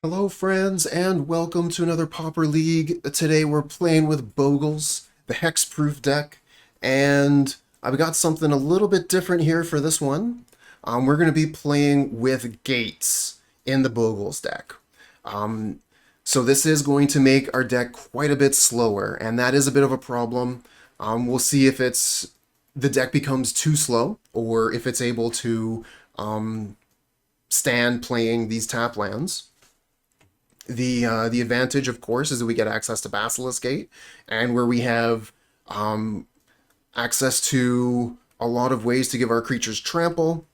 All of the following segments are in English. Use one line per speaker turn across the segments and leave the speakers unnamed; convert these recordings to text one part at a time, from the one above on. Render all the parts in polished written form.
Hello friends and welcome to another Pauper League. Today we're playing with Bogles, the Hexproof deck, and I've got something a little bit different here for this one. We're going to be playing with gates in the Bogles deck. So this is going to make our deck quite a bit slower, and that is a bit of a problem. We'll see if the deck becomes too slow or if it's able to stand playing these tap lands. The advantage, of course, is that we get access to Basilisk Gate, and where we have access to a lot of ways to give our creatures trample,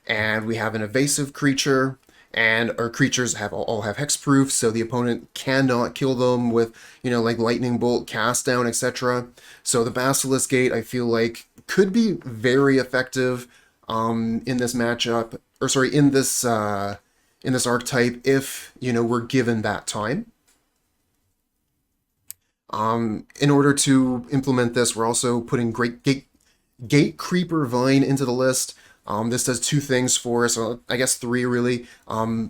and we have an evasive creature, and our creatures all have hexproof, so the opponent cannot kill them with, like lightning bolt, cast down, etc. So the Basilisk Gate, I feel like, could be very effective in this matchup, or sorry, in this archetype if, we're given that time. In order to implement this, we're also putting Gatecreeper Vine into the list. This does two things for us, I guess three really.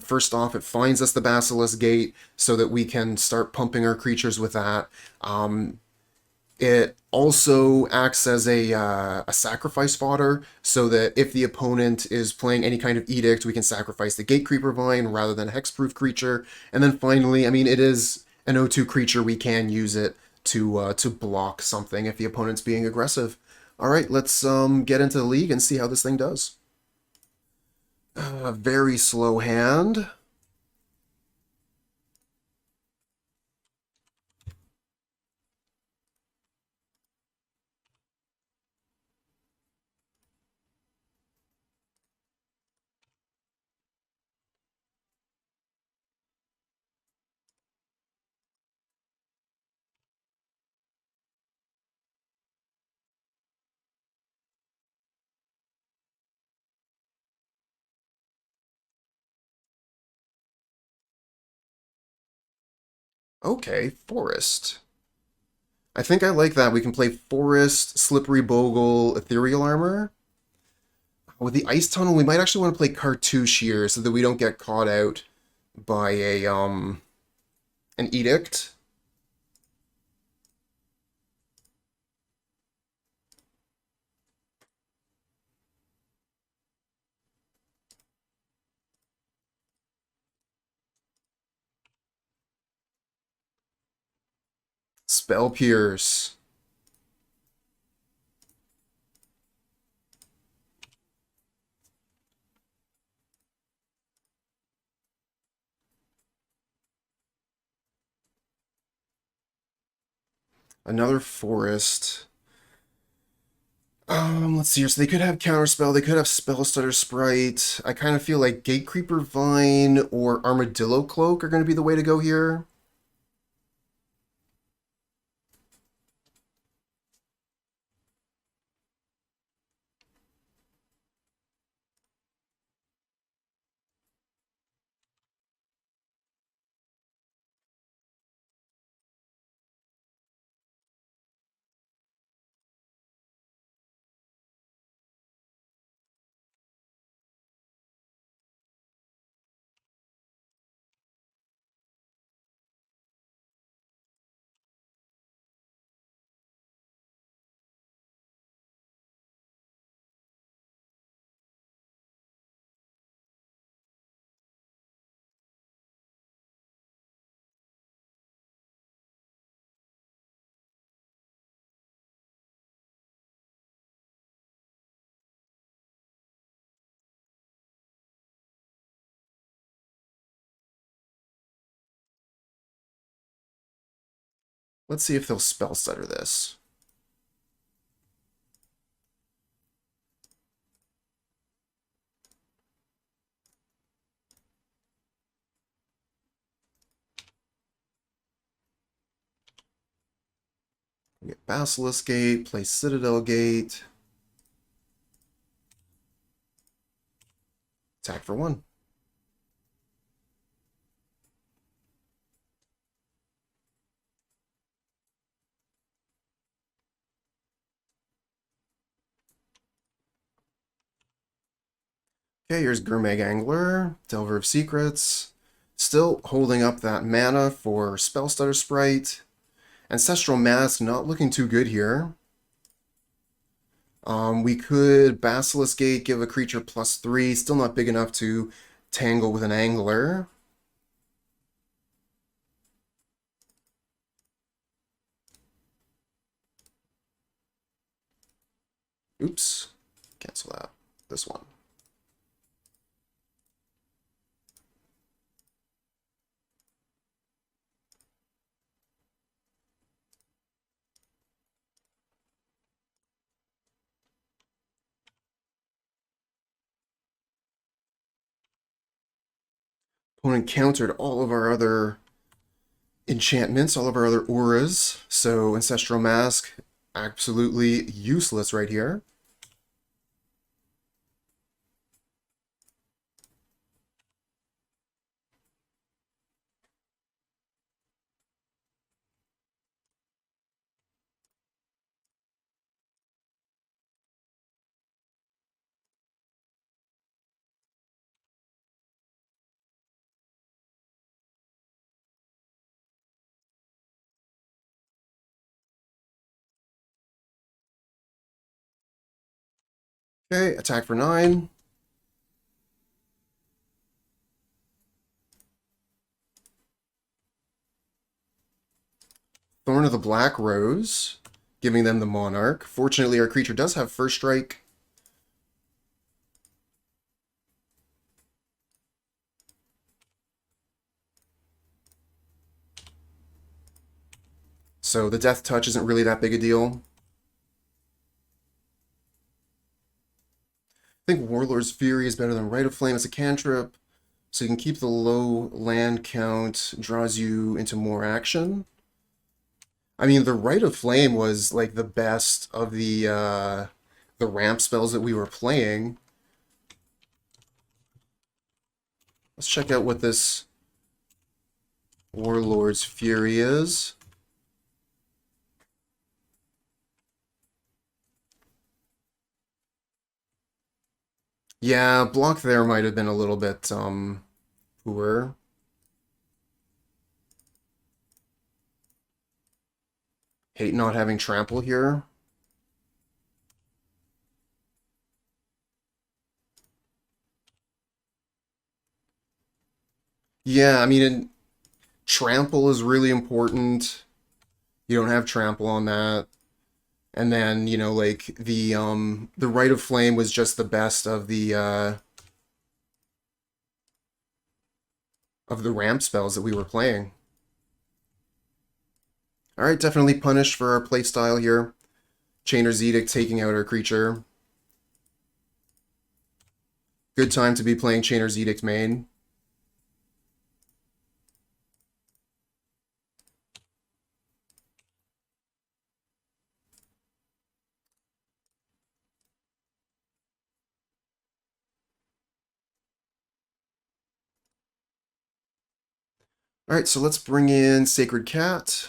First off, it finds us the Basilisk Gate so that we can start pumping our creatures with that. It also acts as a sacrifice fodder, so that if the opponent is playing any kind of edict, we can sacrifice the Gatecreeper Vine rather than a hexproof creature. And then finally, I mean, it is an O2 creature. We can use it to block something if the opponent's being aggressive. All right, let's get into the league and see how this thing does. Very slow hand. Okay, Forest. I think I like that. We can play Forest, Slippery Bogle, Ethereal Armor. With the Ice Tunnel, we might actually want to play Cartouche here so that we don't get caught out by an Edict. Spell Pierce. Another Forest. Let's see here. So they could have Counterspell, they could have Spellstutter Sprite. I kind of feel like Gatecreeper Vine or Armadillo Cloak are going to be the way to go here. Let's see if they'll Spellstutter this. We get Basilisk Gate, play Citadel Gate. Attack for one. Okay, here's Gourmet Angler, Delver of Secrets, Still holding up that mana for Spellstutter Sprite. Ancestral Mask not looking too good here. We could Basilisk Gate, give a creature +3. Still not big enough to tangle with an angler. Oops. Cancel that. This one. Opponent countered all of our other enchantments, all of our other auras. So Ancestral Mask, absolutely useless right here. Okay, attack for 9. Thorn of the Black Rose, giving them the Monarch. Fortunately, our creature does have First Strike. So the Death Touch isn't really that big a deal. I think Warlord's Fury is better than Rite of Flame as a cantrip. So you can keep the low land count, draws you into more action. I mean, the Rite of Flame was like the best of the ramp spells that we were playing. Let's check out what this Warlord's Fury is. Yeah, block there might have been a little bit poor. Hate not having trample here. Yeah, I mean, trample is really important. You don't have trample on that. And then, you know, like the Rite of Flame was just the best of the ramp spells that we were playing. Alright, definitely punished for our playstyle here. Chainer's Edict taking out our creature. Good time to be playing Chainer's Edict main. Alright, so let's bring in Sacred Cat.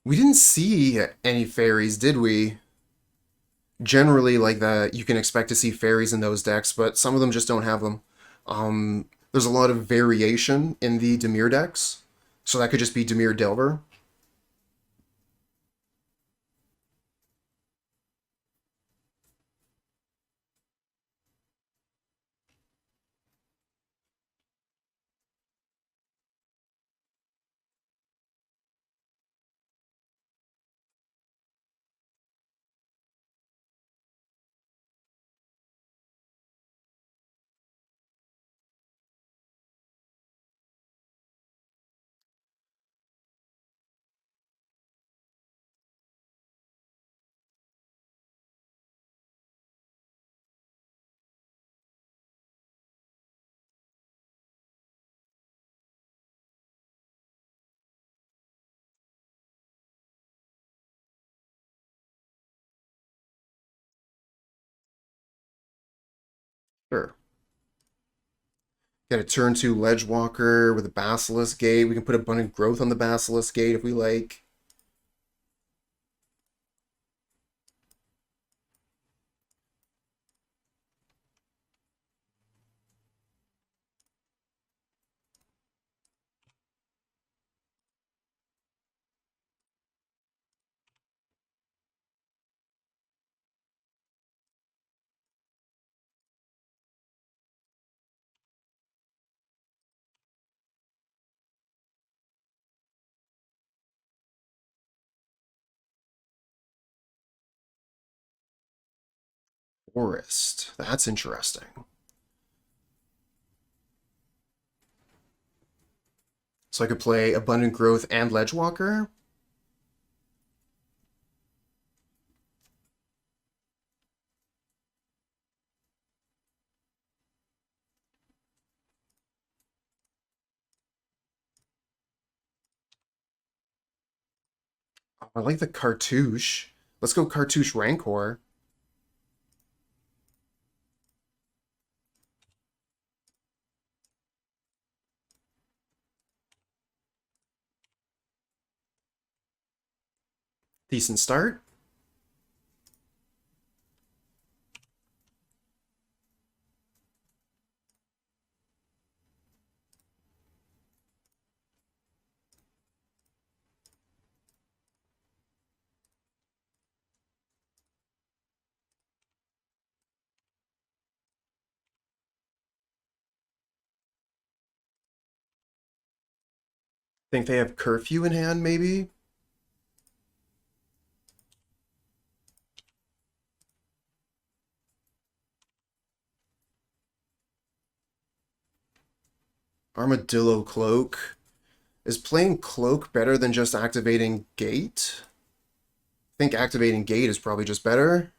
We didn't see any fairies, did we? Generally, like that, you can expect to see fairies in those decks, but some of them just don't have them. There's a lot of variation in the Dimir decks, so that could just be Dimir Delver. Sure. Got a turn 2 Ledgewalker with a Basilisk Gate. We can put Abundant Growth on the Basilisk Gate if we like. Forest. That's interesting. So I could play Abundant Growth and Ledgewalker. Oh, I like the Cartouche. Let's go Cartouche Rancor. Decent start. Think they have Curfew in hand, maybe? Armadillo Cloak. Is playing Cloak better than just activating Gate? I think activating Gate is probably just better.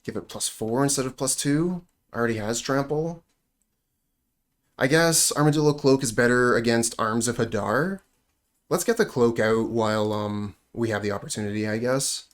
Give it +4 instead of +2. Already has Trample. I guess Armadillo Cloak is better against Arms of Hadar. Let's get the Cloak out while we have the opportunity, I guess.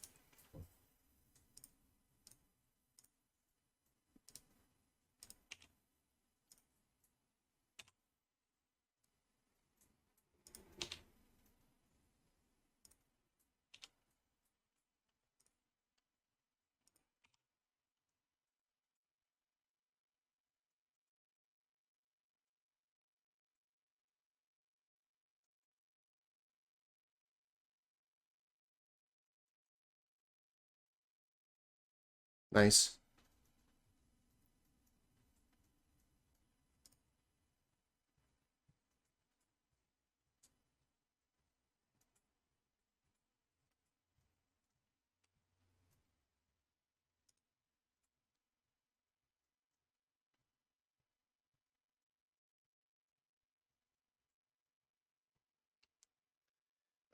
Nice.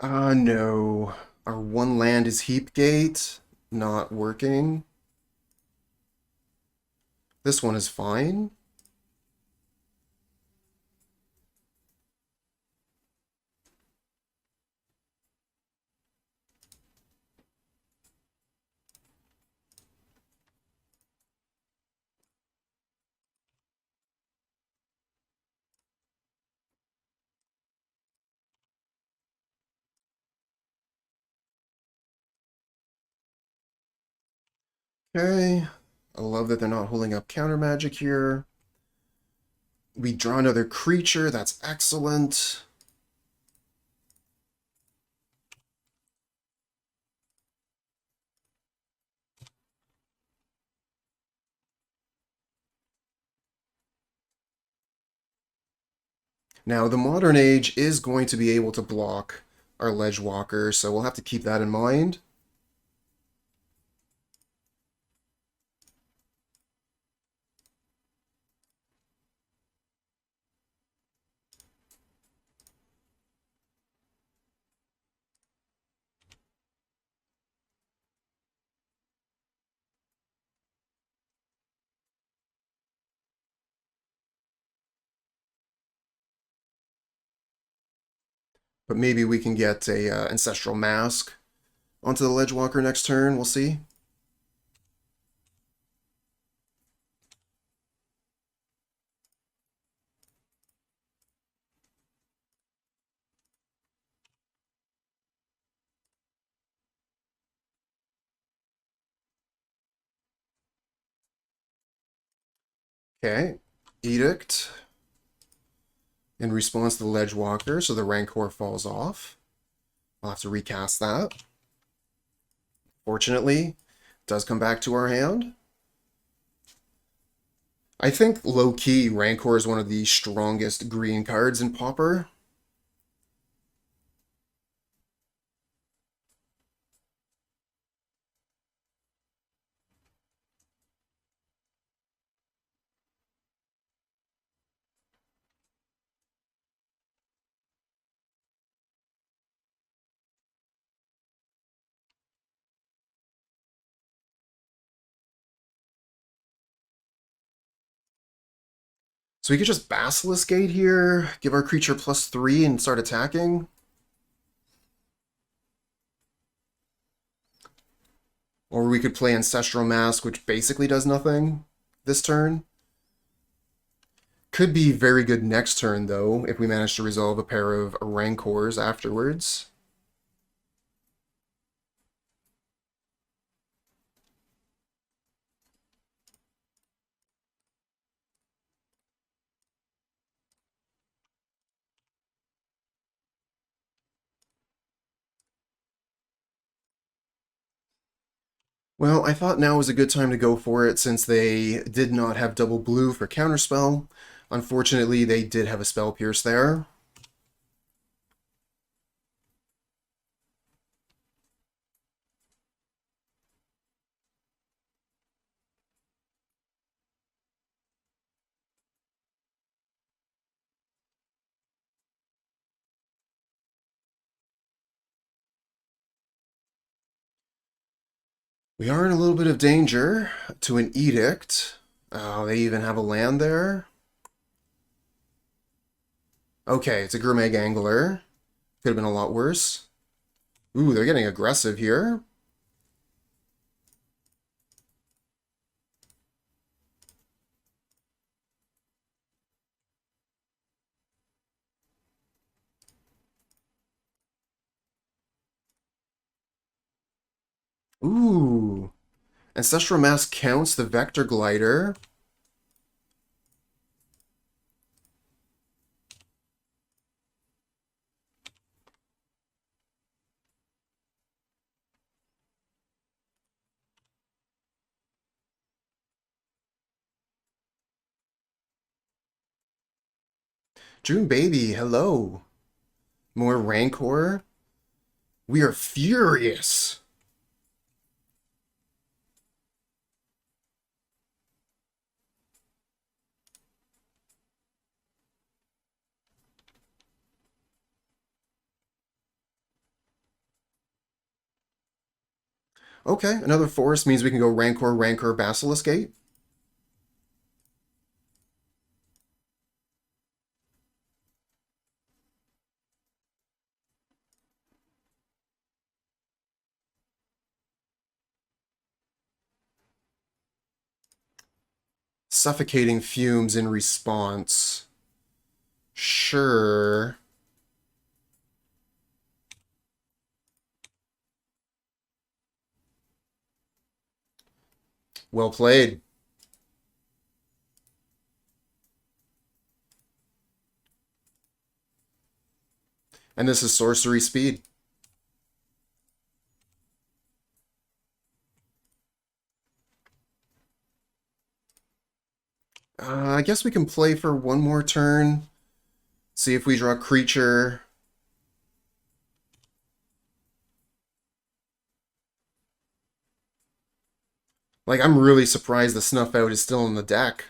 No. Our one land is Heap Gate. Not working. This one is fine. Okay. I love that they're not holding up counter magic here. We draw another creature. That's excellent. Now, the Modern Age is going to be able to block our Ledgewalker, so we'll have to keep that in mind. But maybe we can get a Ancestral Mask onto the Ledgewalker next turn. We'll see. Okay. Edict. In response to the Ledgewalker, so the Rancor falls off. I'll have to recast that. Fortunately, it does come back to our hand. I think low-key Rancor is one of the strongest green cards in Pauper. So we could just Basilisk Gate here, give our creature +3 and start attacking. Or we could play Ancestral Mask, which basically does nothing this turn. Could be very good next turn, though, if we manage to resolve a pair of Rancors afterwards. Well, I thought now was a good time to go for it since they did not have double blue for Counterspell. Unfortunately, they did have a Spell Pierce there. We are in a little bit of danger to an Edict. They even have a land there. Okay, it's a Gurmag Angler. Could have been a lot worse. Ooh, they're getting aggressive here. Ooh. Ancestral Mask counts the Vector Glider. June Baby, hello. More Rancor. We are furious. Okay, another forest means we can go Rancor, Rancor, Basilisk Gate. Suffocating fumes in response. Sure. Well played. And this is sorcery speed. I guess we can play for one more turn. See if we draw a creature. Like, I'm really surprised the Snuff Out is still in the deck.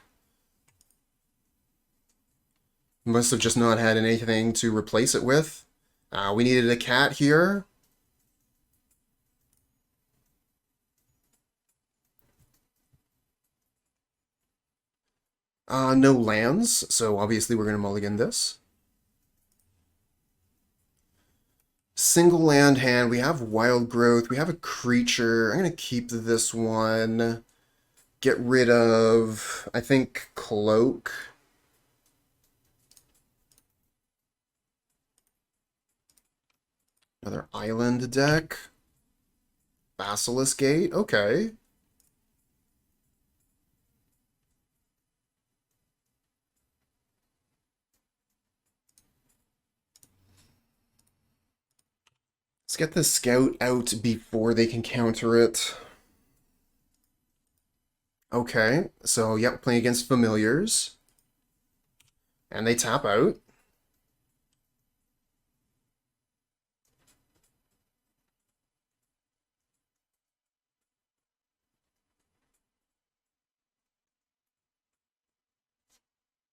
Must have just not had anything to replace it with. We needed a cat here. No lands, so obviously we're going to mulligan this. Single land hand. We have Wild Growth. We have a creature. I'm going to keep this one. Get rid of, I think, Cloak. Another island deck. Basilisk Gate. Okay. Let's get the scout out before they can counter it. Okay, so yep, playing against familiars. And they tap out.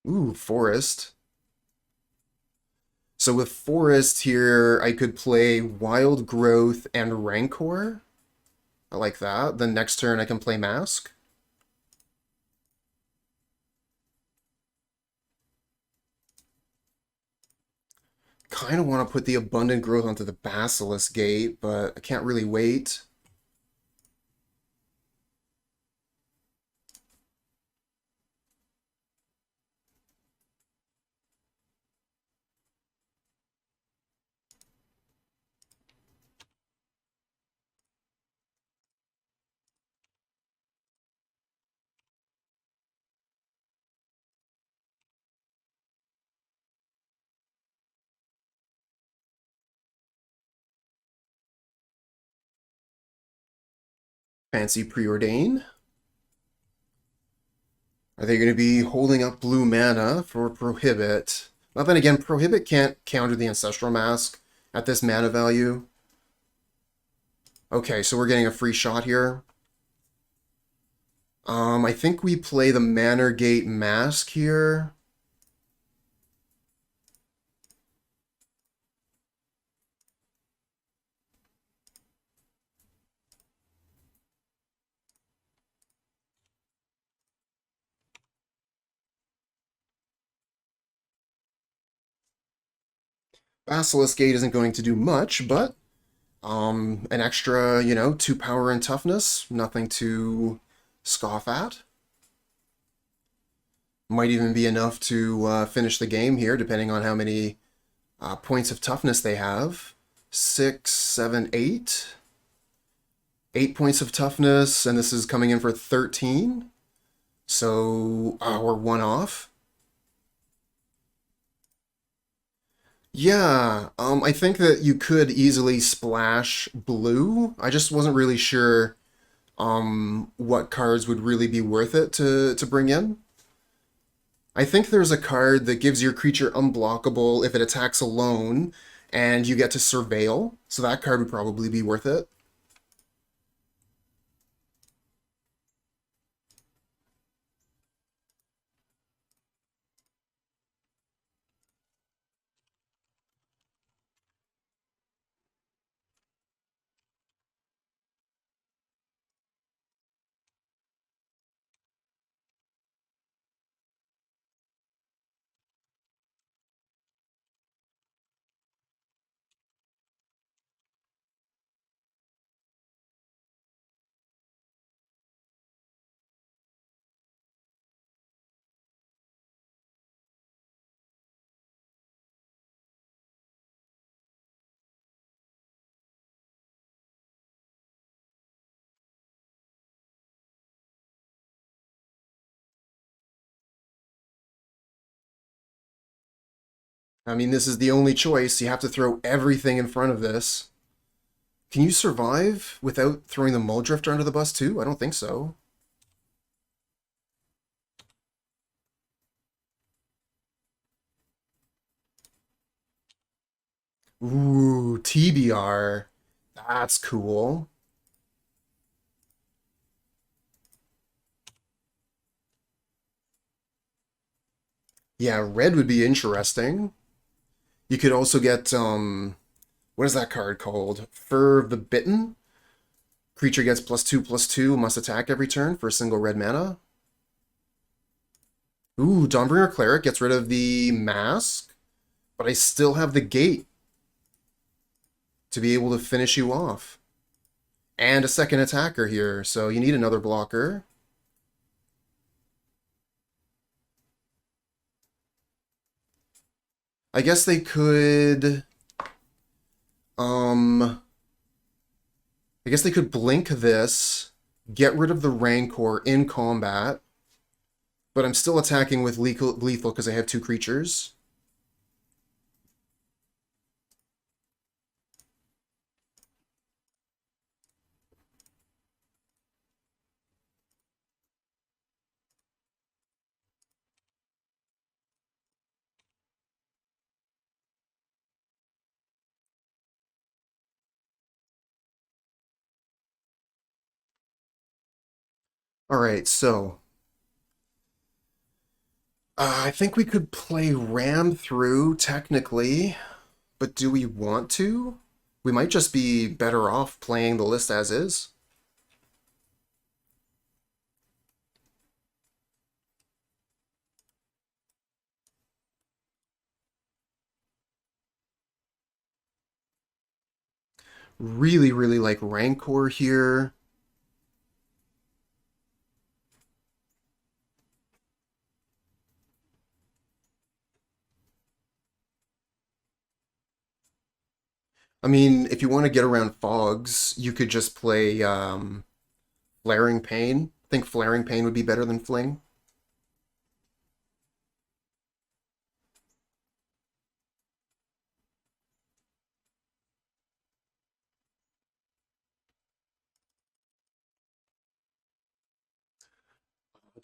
Ooh, Forest. So with Forest here, I could play Wild Growth and Rancor. I like that. Then next turn I can play Mask. Kind of want to put the Abundant Growth onto the Basilisk Gate, but I can't really wait. Fancy Preordain. Are they going to be holding up blue mana for Prohibit? Well, then again, Prohibit can't counter the Ancestral Mask at this mana value. Okay, so we're getting a free shot here. I think we play the Manor Gate Mask here. Basilisk Gate isn't going to do much, but an extra, 2 power and toughness, nothing to scoff at. Might even be enough to finish the game here, depending on how many points of toughness they have. 6, 7, 8. 8 points of toughness, and this is coming in for 13. So we're 1 off. Yeah, I think that you could easily splash blue. I just wasn't really sure what cards would really be worth it to bring in. I think there's a card that gives your creature unblockable if it attacks alone, and you get to surveil, so that card would probably be worth it. I mean, this is the only choice. You have to throw everything in front of this. Can you survive without throwing the Muldrifter under the bus too? I don't think so. Ooh, TBR. That's cool. Yeah, red would be interesting. You could also get, what is that card called? Fur of the Bitten? Creature gets +2/+2, must attack every turn for a single red mana. Ooh, Dawnbringer Cleric gets rid of the mask, but I still have the gate. to be able to finish you off. And a second attacker here, so you need another blocker. I guess they could... I guess they could blink this, get rid of the Rancor in combat, but I'm still attacking with lethal because I have 2 creatures. Alright, so... I think we could play Ram through, technically, but do we want to? We might just be better off playing the list as is. Really, really like Rancor here. I mean, if you want to get around fogs, you could just play Flaring Pain. I think Flaring Pain would be better than Fling.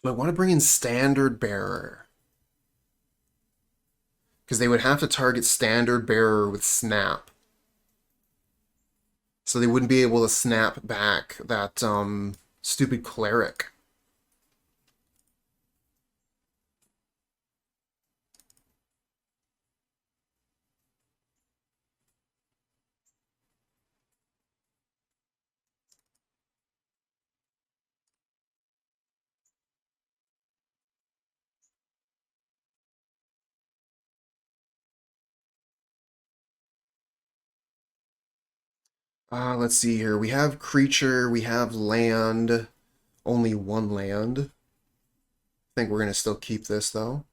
Do I want to bring in Standard Bearer? Because they would have to target Standard Bearer with Snap. So they wouldn't be able to snap back that stupid Cleric. Let's see here. We have creature, we have land. Only 1 land. I think we're going to still keep this, though.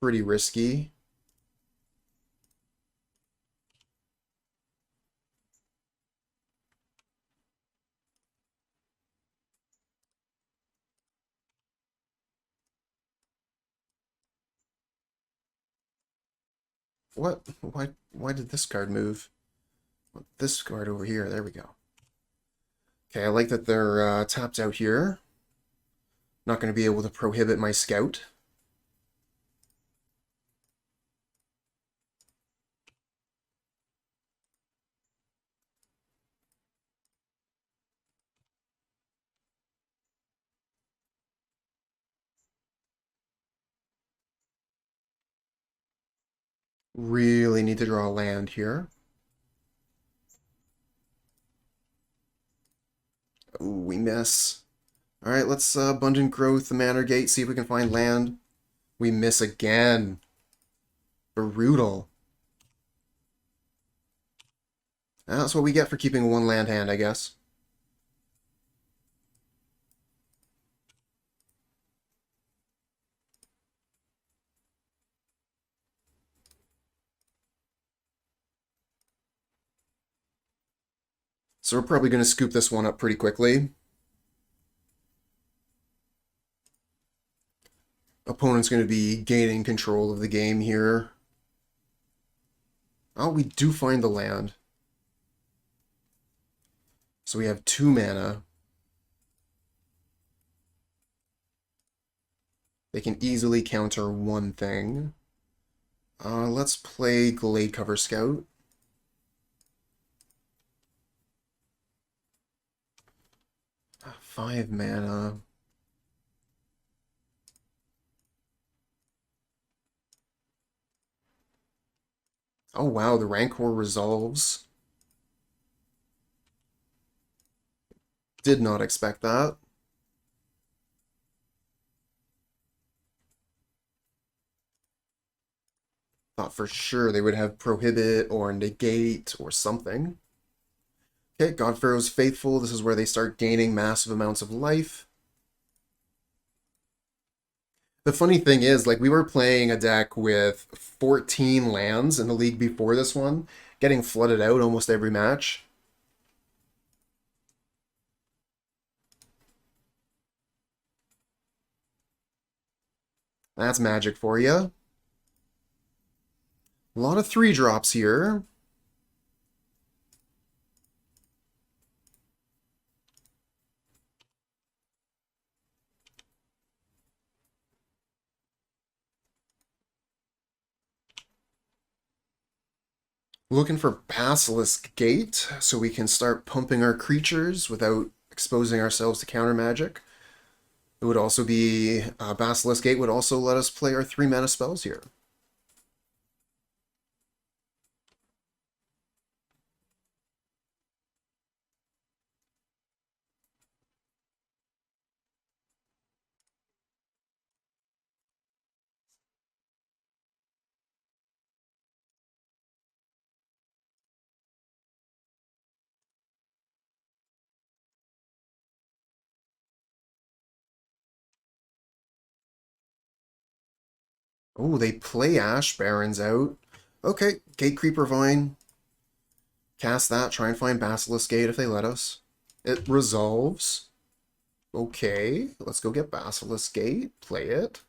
Pretty risky. What? Why did this card move? This card over here. There we go. Okay, I like that they're tapped out here. Not going to be able to prohibit my scout. Really need to draw a land here. Ooh, we miss. Alright, let's Abundant Growth the Manor Gate, see if we can find land. We miss again. Brutal. That's what we get for keeping 1 land hand, I guess. So we're probably going to scoop this one up pretty quickly. Opponent's going to be gaining control of the game here. Oh, we do find the land. So we have 2 mana. They can easily counter 1 thing. Let's play Gladecover Scout. Five mana. Oh wow, the Rancor resolves. Did not expect that. Thought for sure they would have Prohibit or Negate or something. Okay, God Pharaoh's Faithful. This is where they start gaining massive amounts of life. The funny thing is, like, we were playing a deck with 14 lands in the league before this one, getting flooded out almost every match. That's magic for you. A lot of 3-drops here. Looking for Basilisk Gate so we can start pumping our creatures without exposing ourselves to counter magic. It would also be Basilisk Gate would also let us play our 3-mana spells here. Oh, they play Ash Barrens out. Okay, Gatecreeper Vine. Cast that, try and find Basilisk Gate if they let us. It resolves. Okay, let's go get Basilisk Gate, play it.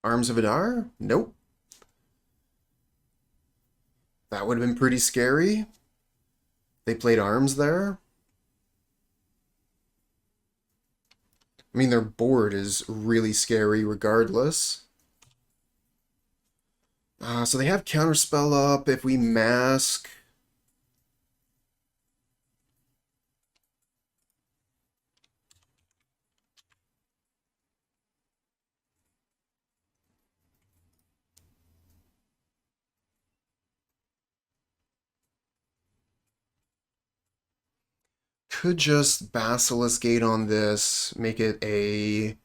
Arms of Adar? Nope. That would have been pretty scary. They played Arms there. I mean, their board is really scary regardless. So they have Counterspell up. If we mask... Could just Basilisk Gate on this, make it a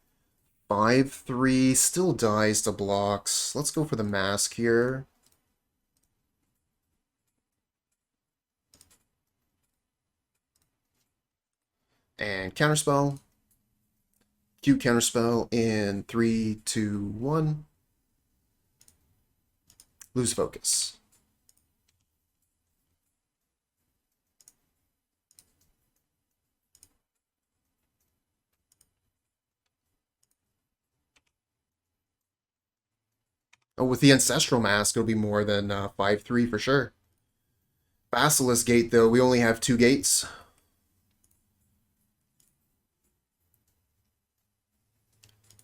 5/3, still dies to blocks. Let's go for the mask here. And Counterspell. Cute Counterspell in 3, 2, 1. Lose focus. Oh, with the Ancestral Mask, it'll be more than 5/3 for sure. Basilisk Gate, though, we only have 2 gates.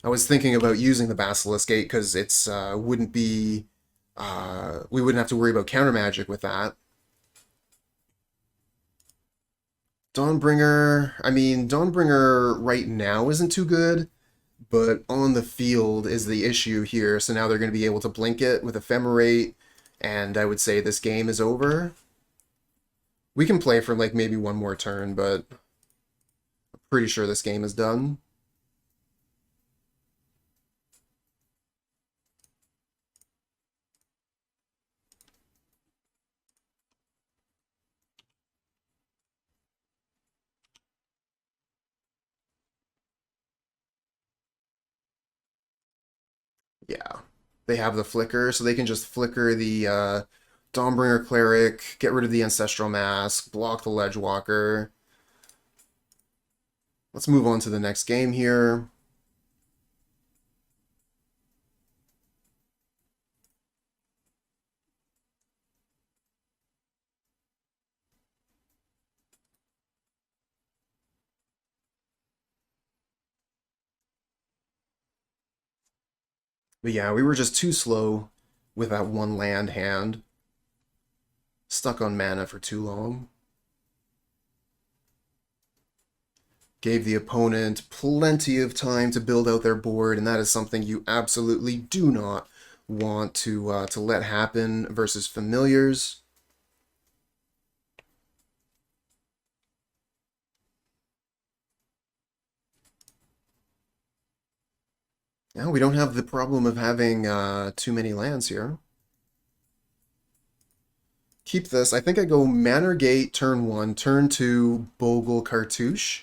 I was thinking about using the Basilisk Gate because it's wouldn't be we wouldn't have to worry about counter magic with that. Dawnbringer, I mean, Dawnbringer right now isn't too good, but on the field is the issue here. So now they're going to be able to blink it with Ephemerate, and I would say this game is over. We can play for like maybe one more turn, but I'm pretty sure this game is done. Yeah. They have the flicker, so they can just flicker the Dawnbringer Cleric, get rid of the Ancestral Mask, block the Ledgewalker. Let's move on to the next game here. But yeah, we were just too slow with that one land hand. Stuck on mana for too long. Gave the opponent plenty of time to build out their board, and that is something you absolutely do not want to let happen versus familiars. Now we don't have the problem of having too many lands here. Keep this. I think I go Manor Gate turn 1, turn 2, Bogle Cartouche.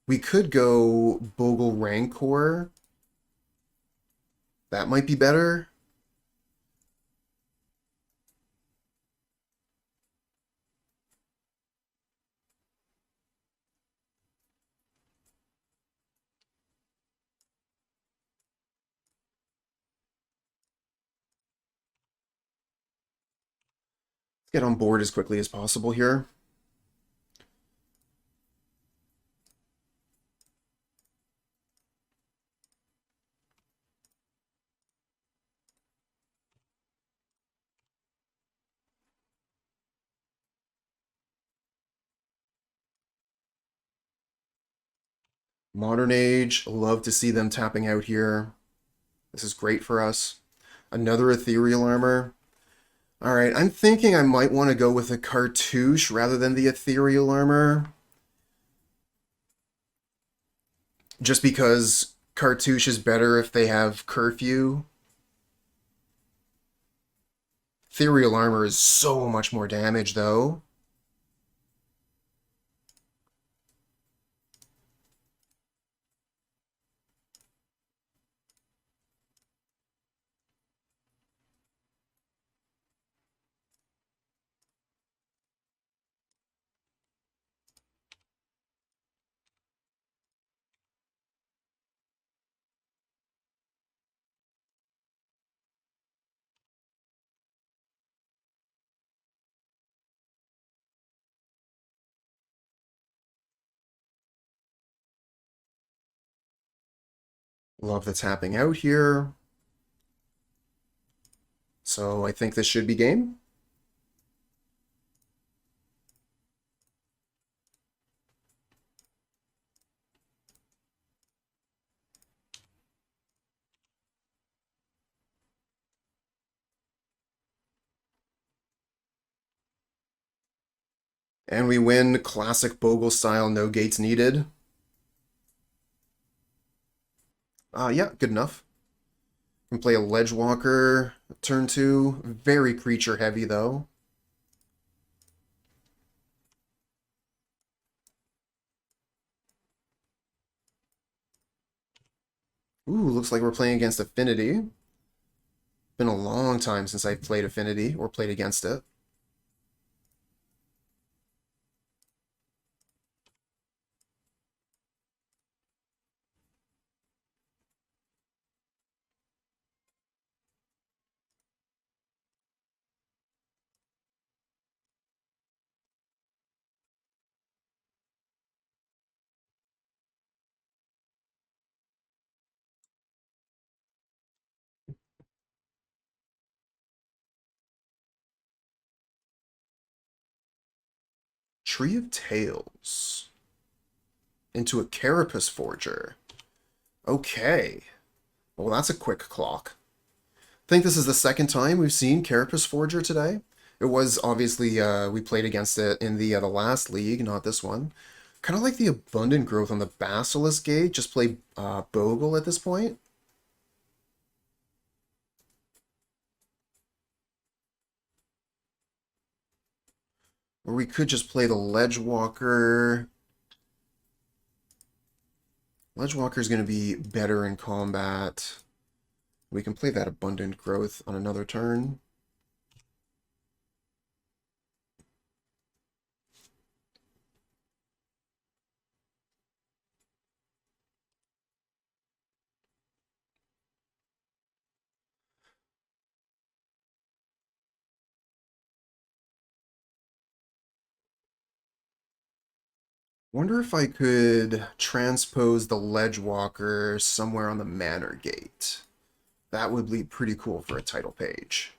We could go Bogle Rancor. That might be better. Get on board as quickly as possible here. Modern Age, love to see them tapping out here. This is great for us. Another Ethereal Armor. Alright, I'm thinking I might want to go with a Cartouche rather than the Ethereal Armor. Just because Cartouche is better if they have Curfew. Ethereal Armor is so much more damage, though. Love the tapping out here. So I think this should be game. And we win classic Bogle style, no gates needed. Yeah, good enough. Can play a Ledgewalker, turn 2. Very creature heavy, though. Ooh, looks like we're playing against Affinity. Been a long time since I've played Affinity, or played against it. Tree of Tales. Into a Carapace Forger. Okay. Well, that's a quick clock. I think this is the second time we've seen Carapace Forger today. It was obviously, we played against it in the last league, not this one. Kind of like the Abundant Growth on the Basilisk Gate, just play Bogle at this point. Or we could just play the Ledgewalker. Ledgewalker is going to be better in combat. We can play that Abundant Growth on another turn. Wonder if I could transpose the Ledgewalker somewhere on the Manor Gate. That would be pretty cool for a title page.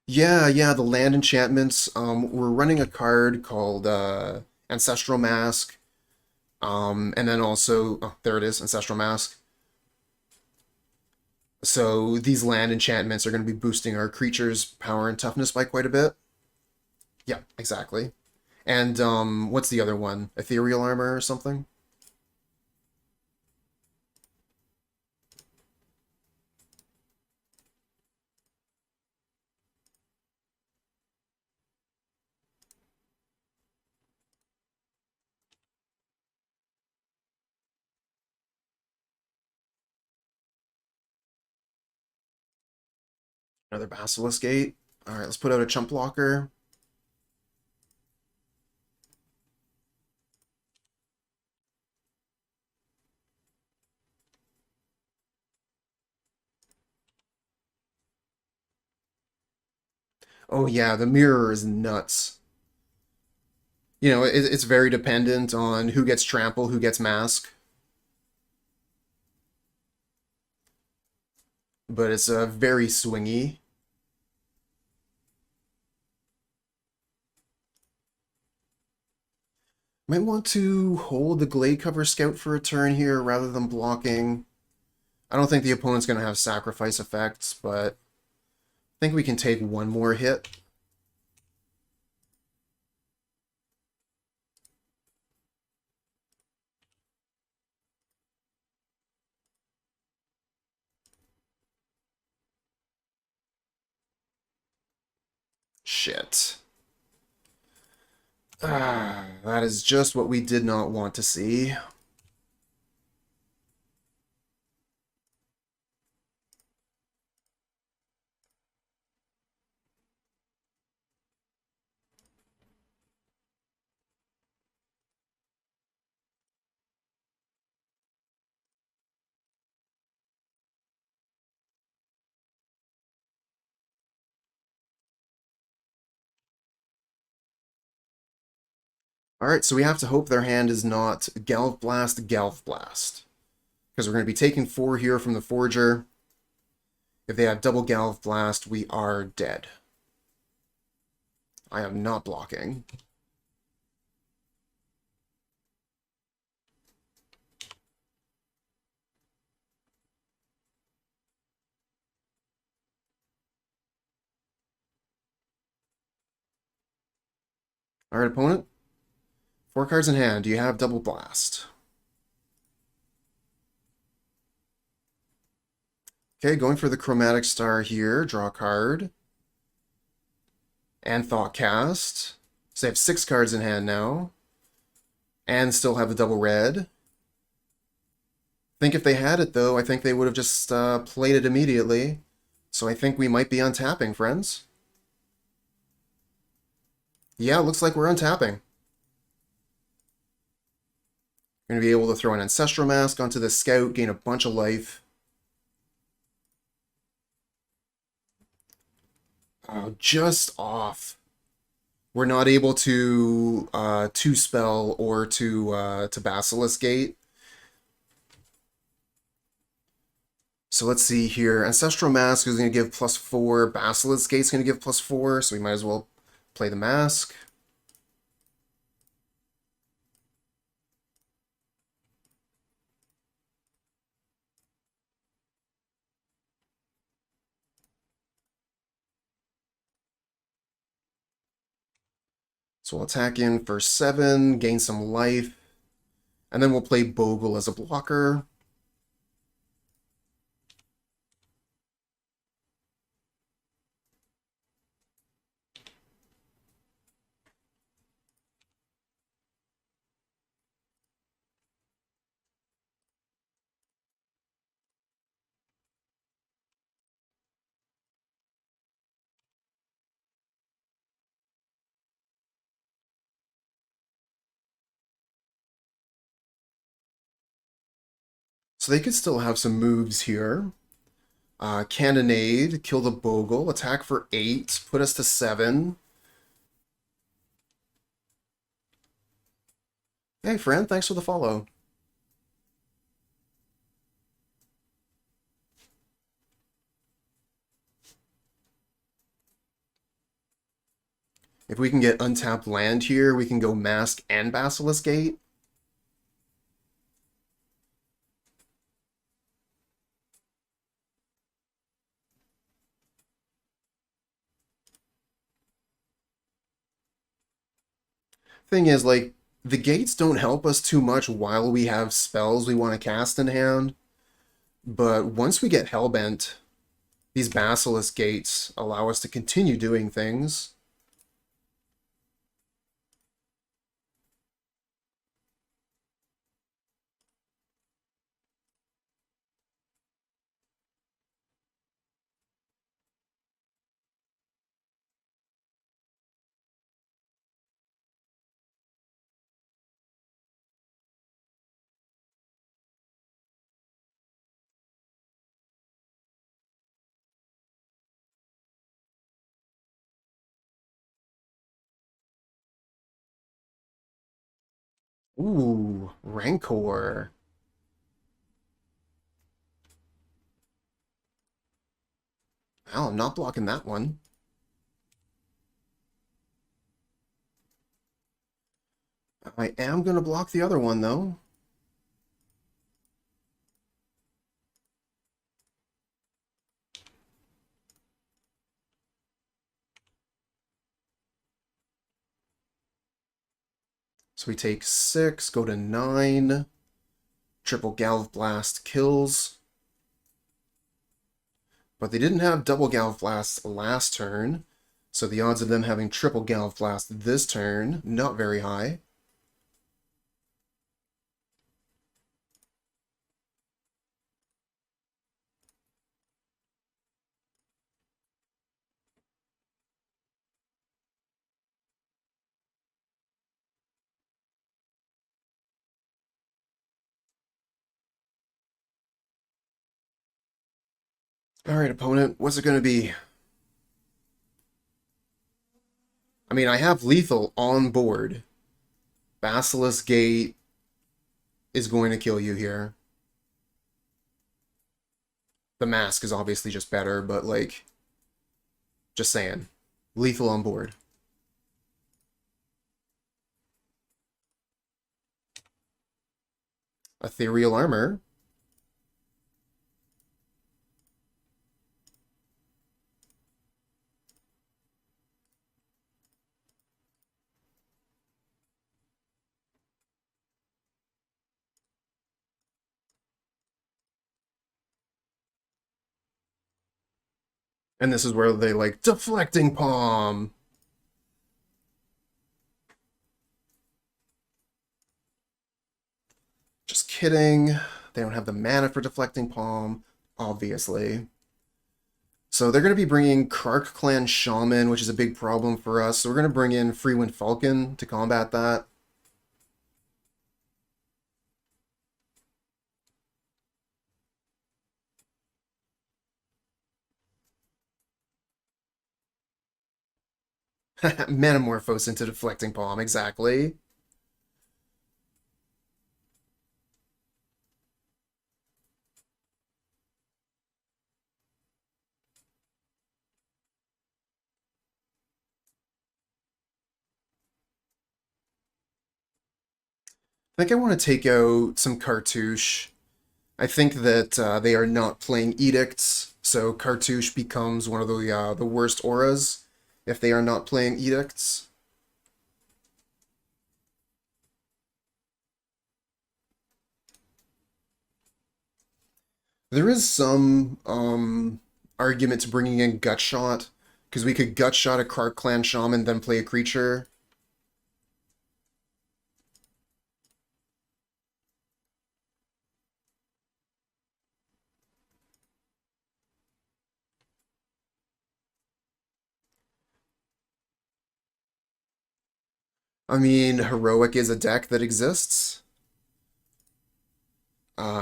Yeah, the land enchantments. We're running a card called Ancestral Mask. And then also, oh, there it is, Ancestral Mask. So these land enchantments are going to be boosting our creatures' power and toughness by quite a bit. Yeah, exactly. And what's the other one? Ethereal Armor or something? Another Basilisk Gate. All right, let's put out a chump blocker. Oh yeah, the mirror is nuts. You know, it's very dependent on who gets trample, who gets mask. But it's very swingy. Might want to hold the Gladecover Scout for a turn here rather than blocking. I don't think the opponent's going to have sacrifice effects, but I think we can take one more hit. Shit. Ah, that is just what we did not want to see. Alright, so we have to hope their hand is not Galv Blast, Galv Blast. Because we're going to be taking 4 here from the Forger. If they have double Galv Blast, we are dead. I am not blocking. Alright, opponent. 4 cards in hand. Do you have double blast? Okay, going for the Chromatic Star here. Draw a card. And Thoughtcast. So they have 6 cards in hand now. And still have the double red. I think if they had it, though, I think they would have just played it immediately. So I think we might be untapping, friends. Yeah, looks like we're untapping. We're going to be able to throw an Ancestral Mask onto the Scout, gain a bunch of life. Oh, just off. We're not able to spell or to Basilisk Gate. So let's see here. Ancestral Mask is going to give +4. Basilisk Gate's going to give +4, so we might as well play the Mask. So we'll attack in for 7, gain some life, and then we'll play Bogle as a blocker. So they could still have some moves here. Cannonade, kill the Bogle, attack for 8, put us to 7. Hey friend, thanks for the follow. If we can get untapped land here, we can go Mask and Basilisk Gate. Thing is, like, the gates don't help us too much while we have spells we want to cast in hand. But once we get Hellbent, these Basilisk Gates allow us to continue doing things. Ooh, Rancor. Well, I'm not blocking that one. I am going to block the other one, though. So we take 6, go to 9. Triple Galv Blast kills. But they didn't have double Galv Blast last turn, so the odds of them having triple Galv Blast this turn, not very high. Alright, opponent, what's it going to be? I mean, I have lethal on board. Basilisk Gate is going to kill you here. The mask is obviously just better, but, like, just saying. Lethal on board. Ethereal Armor. And this is where they, like, Deflecting Palm! Just kidding. They don't have the mana for Deflecting Palm, obviously. So they're going to be bringing Krark Clan Shaman, which is a big problem for us. So we're going to bring in Freewind Falcon to combat that. Metamorphose into Deflecting Palm, exactly. I think I want to take out some Cartouche. I think that they are not playing Edicts, so Cartouche becomes one of the worst auras if they are not playing Edicts. There is some argument to bringing in Gutshot, because we could Gutshot a Krark Clan Shaman, then play a creature. I mean, Heroic is a deck that exists.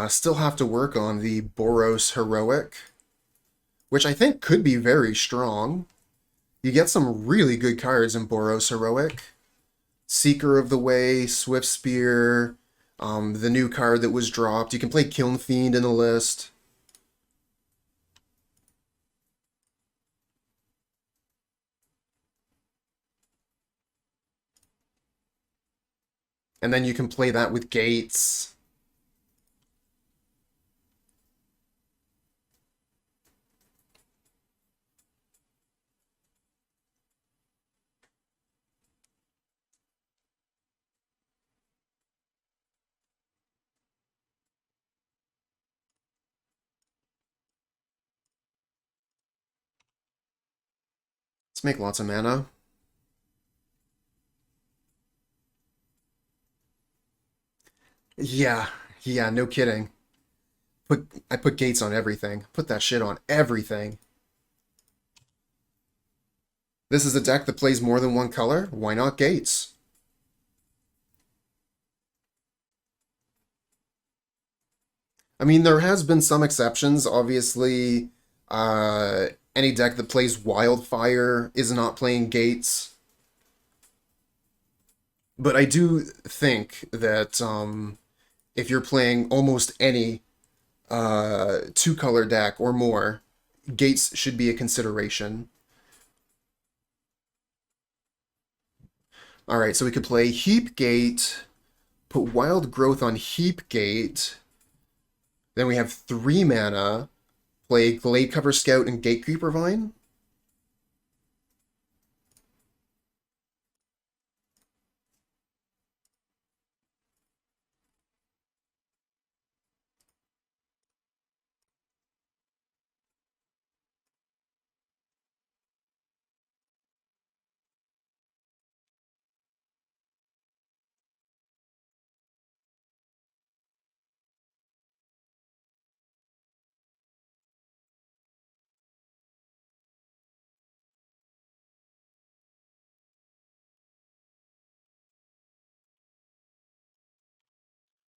Still have to work on the Boros Heroic, which I think could be very strong. You get some really good cards in Boros Heroic. Seeker of the Way, Swift Spear, the new card that was dropped. You can play Kiln Fiend in the list. And then you can play that with Gates. make lots of mana. Yeah, yeah, no kidding. I put gates on everything. Put that shit on everything. This is a deck that plays more than one color. Why not gates? I mean, there has been some exceptions. Obviously, any deck that plays Wildfire is not playing gates. But I do think that if you're playing almost any two-color deck or more, gates should be a consideration. Alright, so we could play Heap Gate, put Wild Growth on Heap Gate, then we have 3 mana, play Gladecover Scout and Gatecreeper Vine.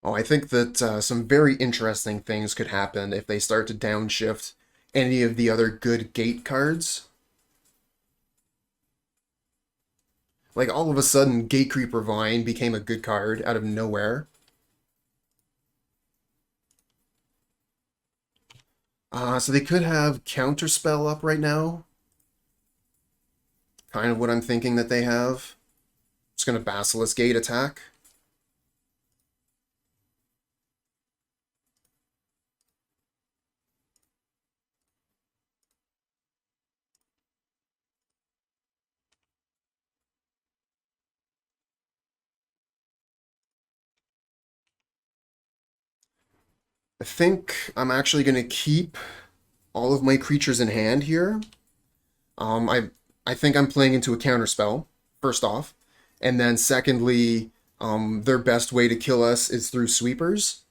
Oh, I think that some very interesting things could happen if they start to downshift any of the other good gate cards. Like, all of a sudden, Gatecreeper Vine became a good card out of nowhere. So they could have Counterspell up right now. Kind of what I'm thinking that they have. Just gonna Basilisk Gate attack. I think I'm actually gonna keep all of my creatures in hand here. Um, I I think I'm playing into a counterspell, first off. And then secondly, their best way to kill us is through sweepers.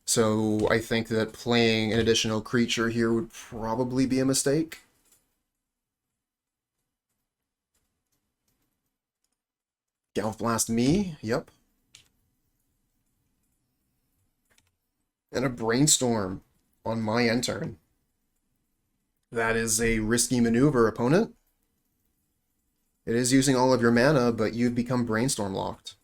So I think that playing an additional creature here would probably be a mistake. Galv Blast me, yep. And a Brainstorm on my end turn. That is a risky maneuver, opponent. It is using all of your mana, but you've become Brainstorm locked.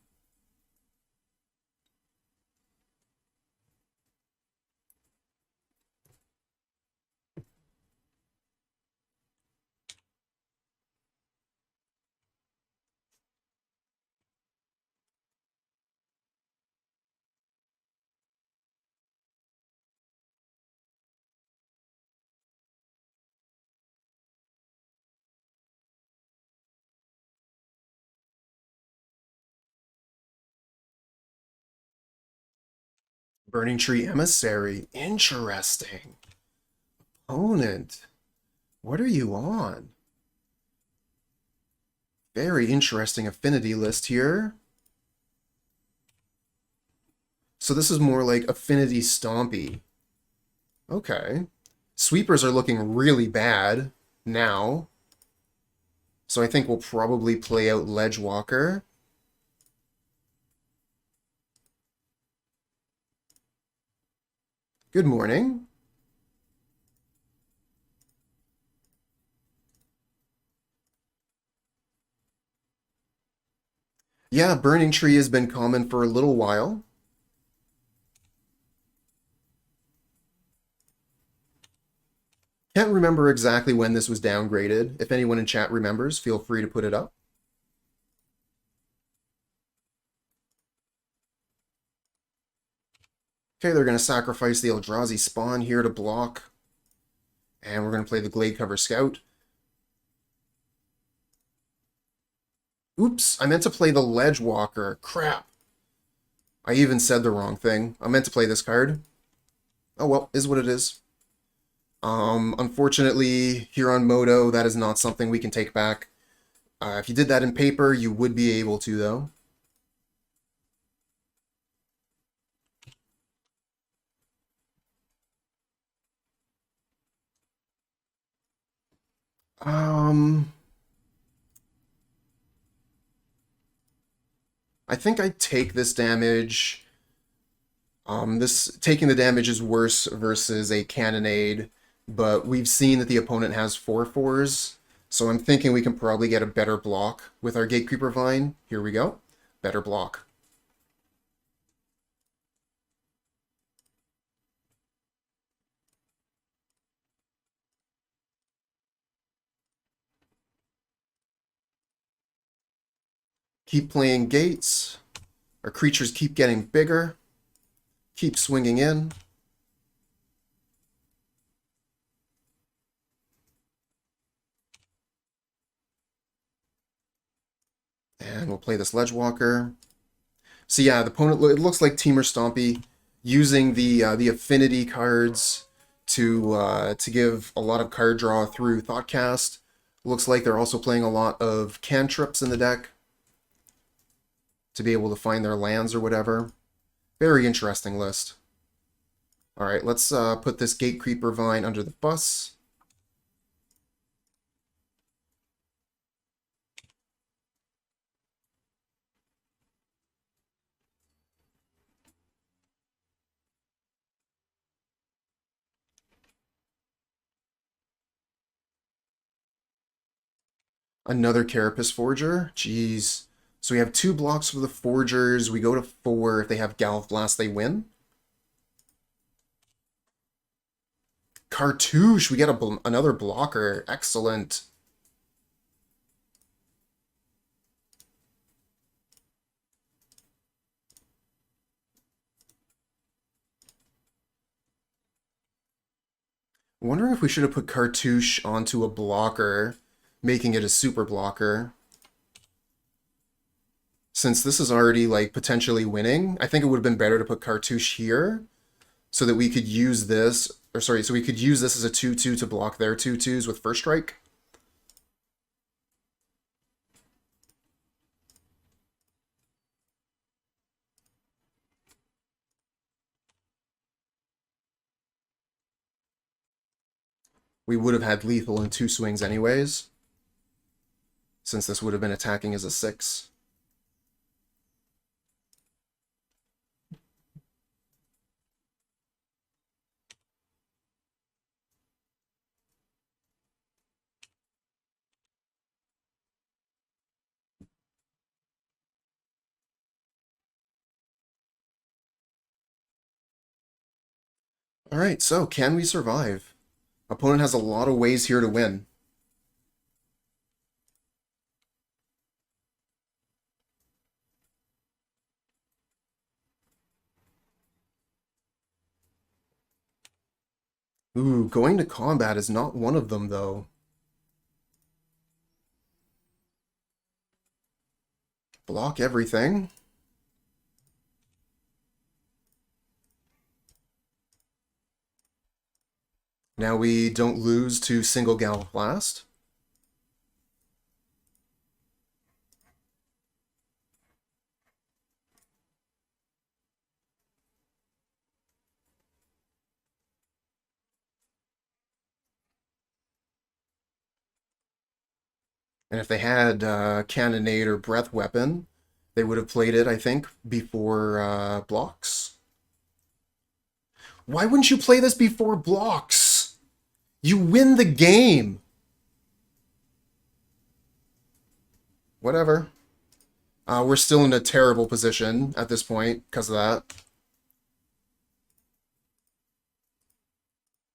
Burning Tree Emissary. Interesting. Opponent. What are you on? Very interesting affinity list here. So this is more like Affinity Stompy. Okay. Sweepers are looking really bad now. So I think we'll probably play out Ledgewalker. Good morning. Yeah, Burning Tree has been common for a little while. Can't remember exactly when this was downgraded. If anyone in chat remembers, feel free to put it up. Okay, they're going to sacrifice the Eldrazi Spawn here to block. And we're going to play the Gladecover Scout. Oops, I meant to play the Ledgewalker. Crap. I even said the wrong thing. I meant to play this card. Oh well, is what it is. Unfortunately, here on Moto, that is not something we can take back. If you did that in paper, you would be able to, though. Um, I think I take this damage. This taking the damage is worse versus a cannonade, but we've seen that the opponent has 4/4s, so I'm thinking we can probably get a better block with our Gatecreeper Vine. Here we go. Better block. Keep playing gates. Our creatures keep getting bigger. Keep swinging in. And we'll play this Ledgewalker. So yeah, the opponent, it looks like Temur Stompy using the affinity cards to give a lot of card draw through Thoughtcast. Looks like they're also playing a lot of cantrips in the deck to be able to find their lands or whatever. Very interesting list. Alright, let's put this Gatecreeper Vine under the bus. Another Carapace Forger. Jeez. So we have 2 blocks for the Forgers. We go to 4. If they have Galv Blast, they win. Cartouche. We get another blocker. Excellent. Wondering if we should have put Cartouche onto a blocker, making it a super blocker. Since this is already, like, potentially winning, I think it would have been better to put Cartouche here so that we could use this, or sorry, so we could use this as a 2/2 to block their 2/2s with First Strike. We would have had lethal in 2 swings anyways, since this would have been attacking as a 6. Alright, so can we survive? Opponent has a lot of ways here to win. Ooh, going to combat is not one of them, though. Block everything. Now we don't lose to single Galv Blast. And if they had Cannonade or Breath Weapon, they would have played it, I think, before blocks. Why wouldn't you play this before blocks? You win the game. Whatever. We're still in a terrible position at this point because of that.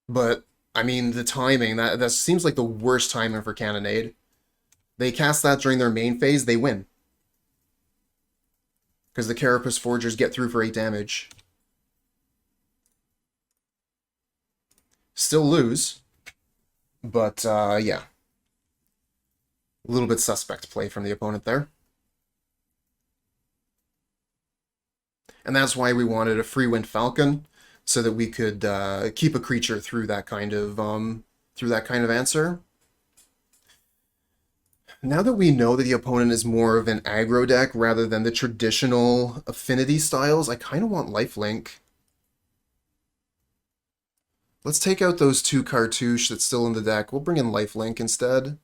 But, I mean, the timing, that seems like the worst timing for Cannonade. They cast that during their main phase, they win. Because the Carapace Forgers get through for 8 damage. Still lose. But, yeah. A little bit suspect play from the opponent there. And that's why we wanted a Freewind Falcon, so that we could keep a creature through that kind of answer. Now that we know that the opponent is more of an aggro deck rather than the traditional affinity styles, I kind of want Lifelink. Let's take out those 2 Cartouche that's still in the deck. We'll bring in Lifelink instead.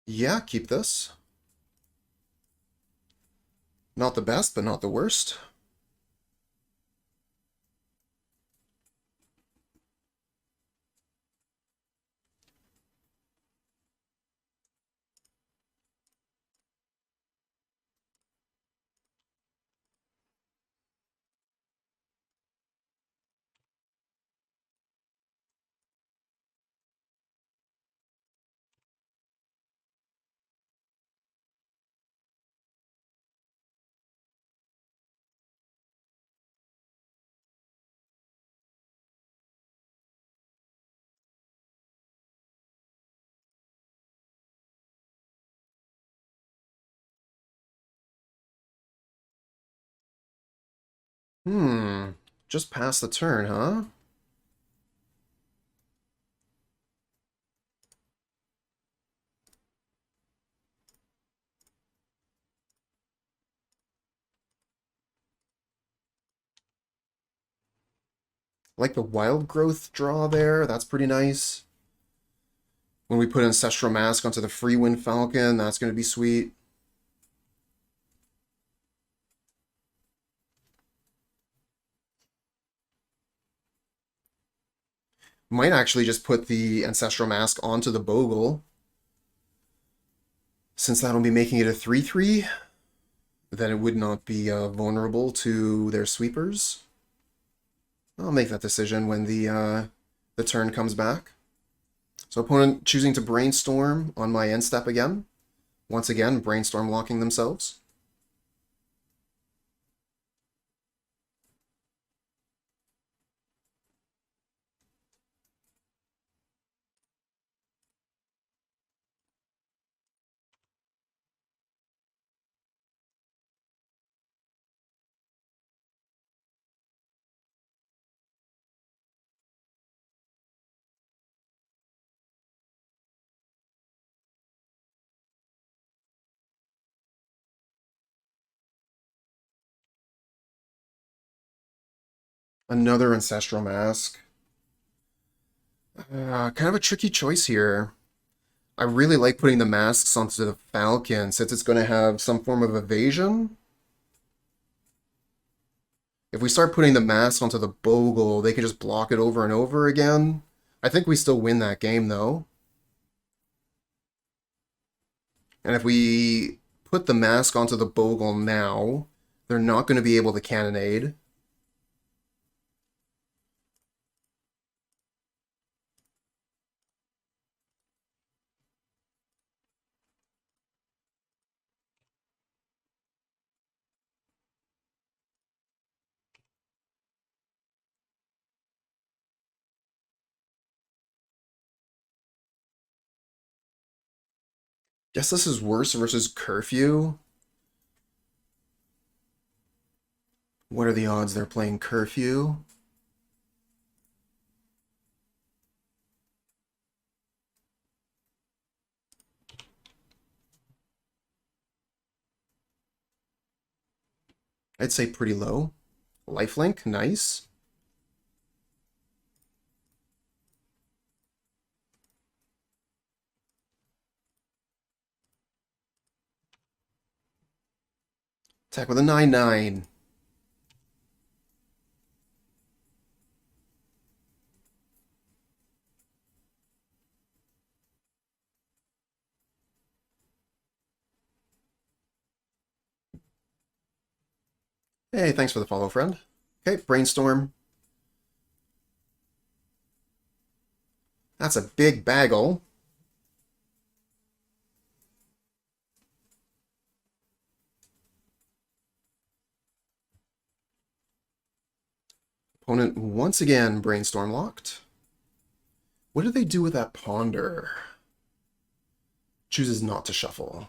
Yeah, keep this. Not the best, but not the worst. Just past the turn, huh? Like the wild growth draw there, that's pretty nice. When we put Ancestral Mask onto the Freewind Falcon, that's going to be sweet. Might actually just put the Ancestral Mask onto the Bogle, since that'll be making it a 3/3, then it would not be vulnerable to their sweepers. I'll make that decision when the turn comes back. So opponent choosing to Brainstorm on my end step again. Once again, Brainstorm locking themselves. Another Ancestral Mask. Kind of a tricky choice here. I really like putting the masks onto the Falcon since it's going to have some form of evasion. If we start putting the mask onto the Bogle, they can just block it over and over again. I think we still win that game, though. And if we put the mask onto the Bogle now, they're not going to be able to cannonade. Guess this is worse versus Curfew. What are the odds they're playing Curfew? I'd say pretty low. Lifelink, nice. Attack with a 9/9. Hey, thanks for the follow, friend. Okay, Brainstorm. That's a big bagel. once again, Brainstorm locked. What do they do with that Ponder? Chooses not to shuffle.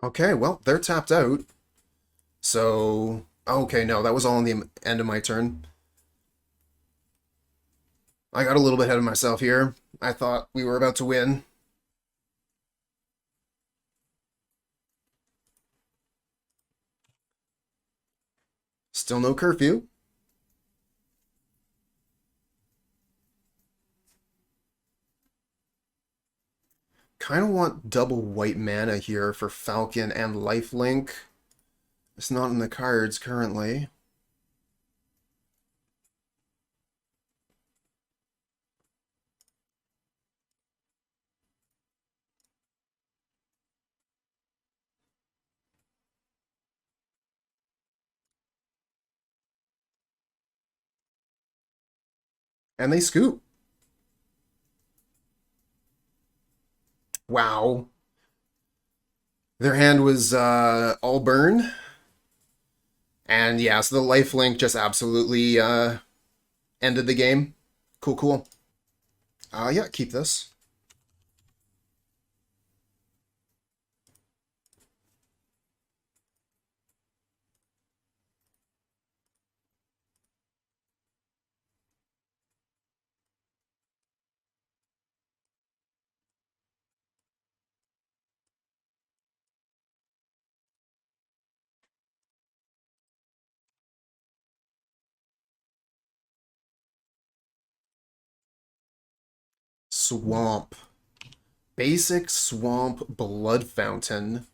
Okay, well, they're tapped out. So, okay, no, that was all in the end of my turn. I got a little bit ahead of myself here. I thought we were about to win. Still no curfew. Kind of want double white mana here for Falcon and Lifelink. It's not in the cards currently. And they scoop. Wow. Their hand was all burn. And yeah, so the lifelink just absolutely ended the game. Cool, cool. Yeah, keep this. Swamp. Basic Swamp Blood Fountain.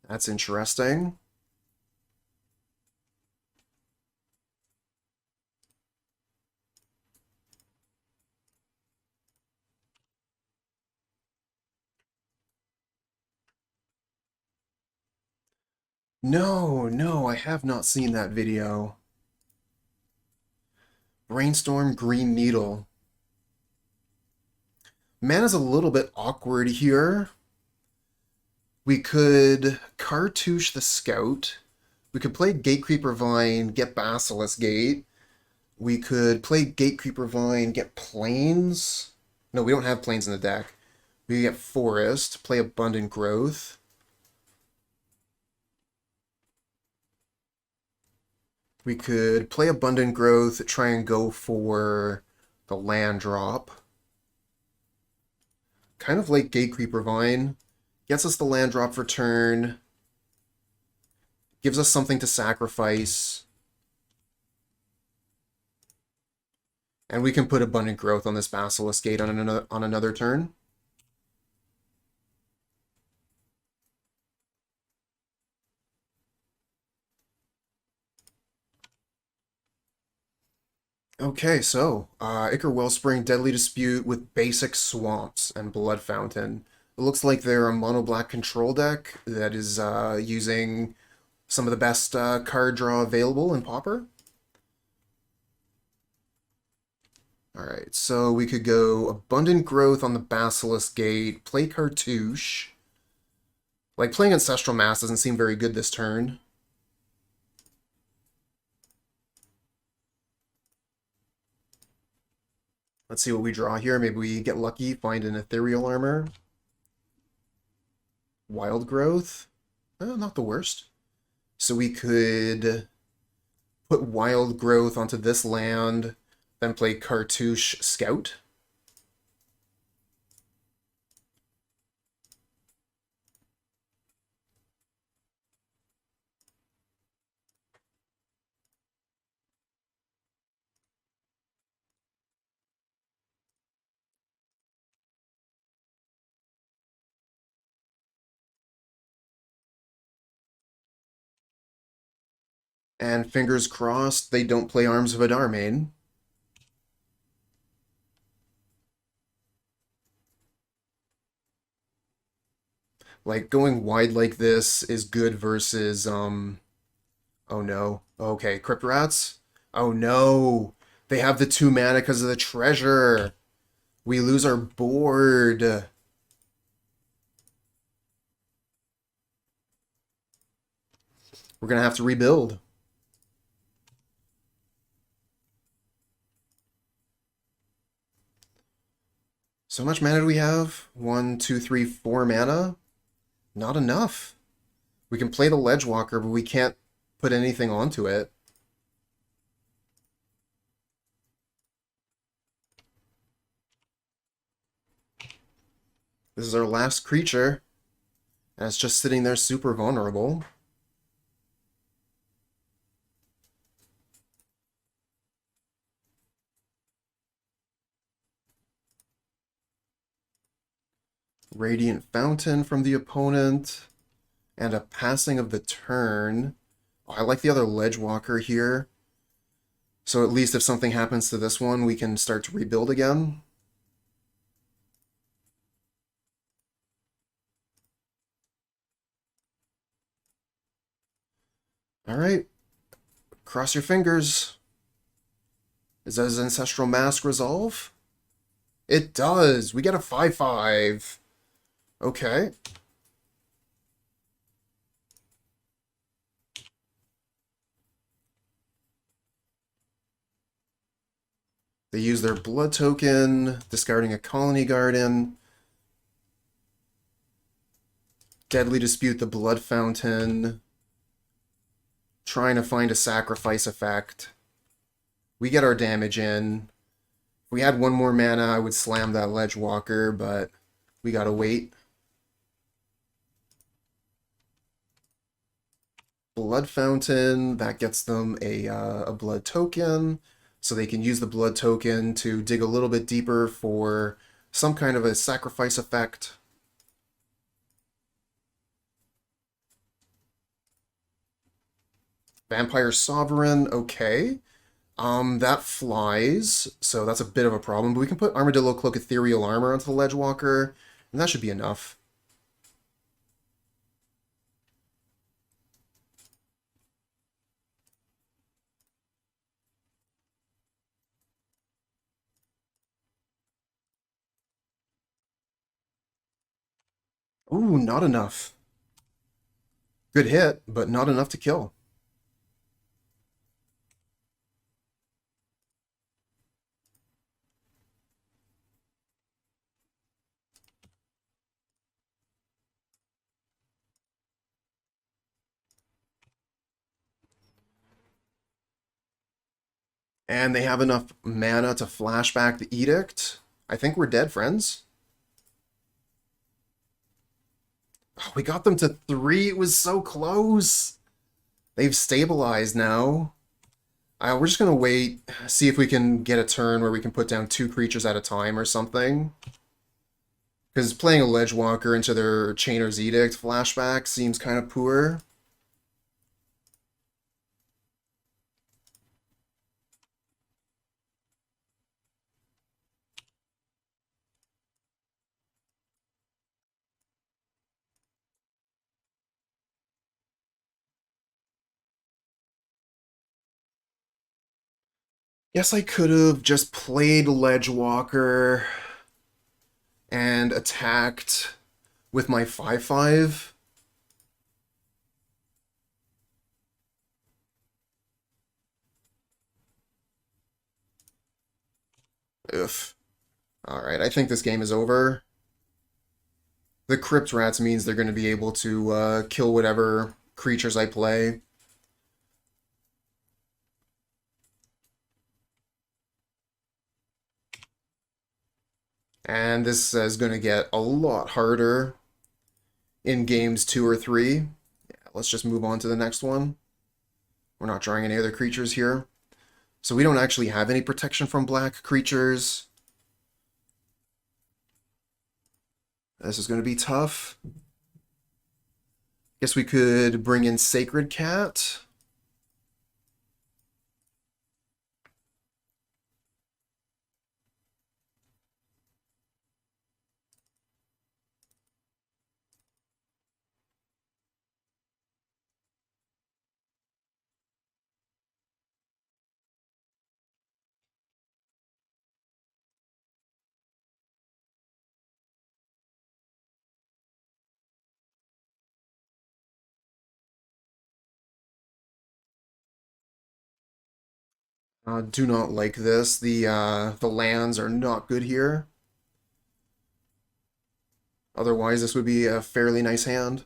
That's interesting. No, I have not seen that video. Brainstorm Green Needle. Mana's a little bit awkward here. We could Cartouche the Scout. We could play Gatecreeper Vine, get Basilisk Gate. We could play Gatecreeper Vine, get Plains. No, we don't have Plains in the deck. We get Forest, play Abundant Growth. We could play Abundant Growth, try and go for the land drop. Kind of like Gatecreeper Vine. Gets us the land drop for turn. Gives us something to sacrifice. And we can put Abundant Growth on this Basilisk Gate on another turn. Okay, so Ichor Wellspring, Deadly Dispute with basic Swamps and Blood Fountain. It looks like they're a mono black control deck that is using some of the best card draw available in Pauper. Alright, so we could go Abundant Growth on the Basilisk Gate, play Cartouche. Like, playing Ancestral Mask doesn't seem very good this turn. Let's see what we draw here. Maybe we get lucky, find an Ethereal Armor. Wild Growth. Not the worst. So we could put Wild Growth onto this land, then play Cartouche Scout. And fingers crossed they don't play Arms of Adarmain. Like, going wide like this is good versus, oh no. Okay, Crypt Rats? Oh no! They have the 2 mana because of the treasure! We lose our board! We're gonna have to rebuild. So much mana do we have? 1, 2, 3, 4 mana? Not enough. We can play the Ledgewalker, but we can't put anything onto it. This is our last creature, and it's just sitting there super vulnerable. Radiant Fountain from the opponent, and a passing of the turn. Oh, I like the other Ledgewalker here. So at least if something happens to this one, we can start to rebuild again. Alright. Cross your fingers. Does Ancestral Mask resolve? It does! We get a 5/5. Okay. They use their blood token, discarding a Colony Garden. Deadly Dispute the Blood Fountain. Trying to find a sacrifice effect. We get our damage in. If we had one more mana, I would slam that Ledgewalker, but we gotta wait. Blood Fountain, that gets them a blood token, so they can use the blood token to dig a little bit deeper for some kind of a sacrifice effect. Vampire Sovereign, okay. That flies, so that's a bit of a problem, but we can put Armadillo Cloak Ethereal Armor onto the Ledgewalker, and that should be enough. Ooh, not enough. Good hit, but not enough to kill. And they have enough mana to flashback the Edict. I think we're dead, friends. Oh, we got them to 3. It was so close. They've stabilized now. We're just going to wait, see if we can get a turn where we can put down 2 creatures at a time or something. Because playing a Ledgewalker into their Chainer's Edict flashback seems kind of poor. Guess I could have just played Ledgewalker and attacked with my 5/5. Ugh. Alright, I think this game is over. The Crypt Rats means they're going to be able to kill whatever creatures I play. And this is going to get a lot harder in games 2 or 3. Yeah, let's just move on to the next one. We're not drawing any other creatures here. So we don't actually have any protection from black creatures. This is going to be tough. Guess we could bring in Sacred Cat. Do not like this. The lands are not good here. Otherwise, this would be a fairly nice hand.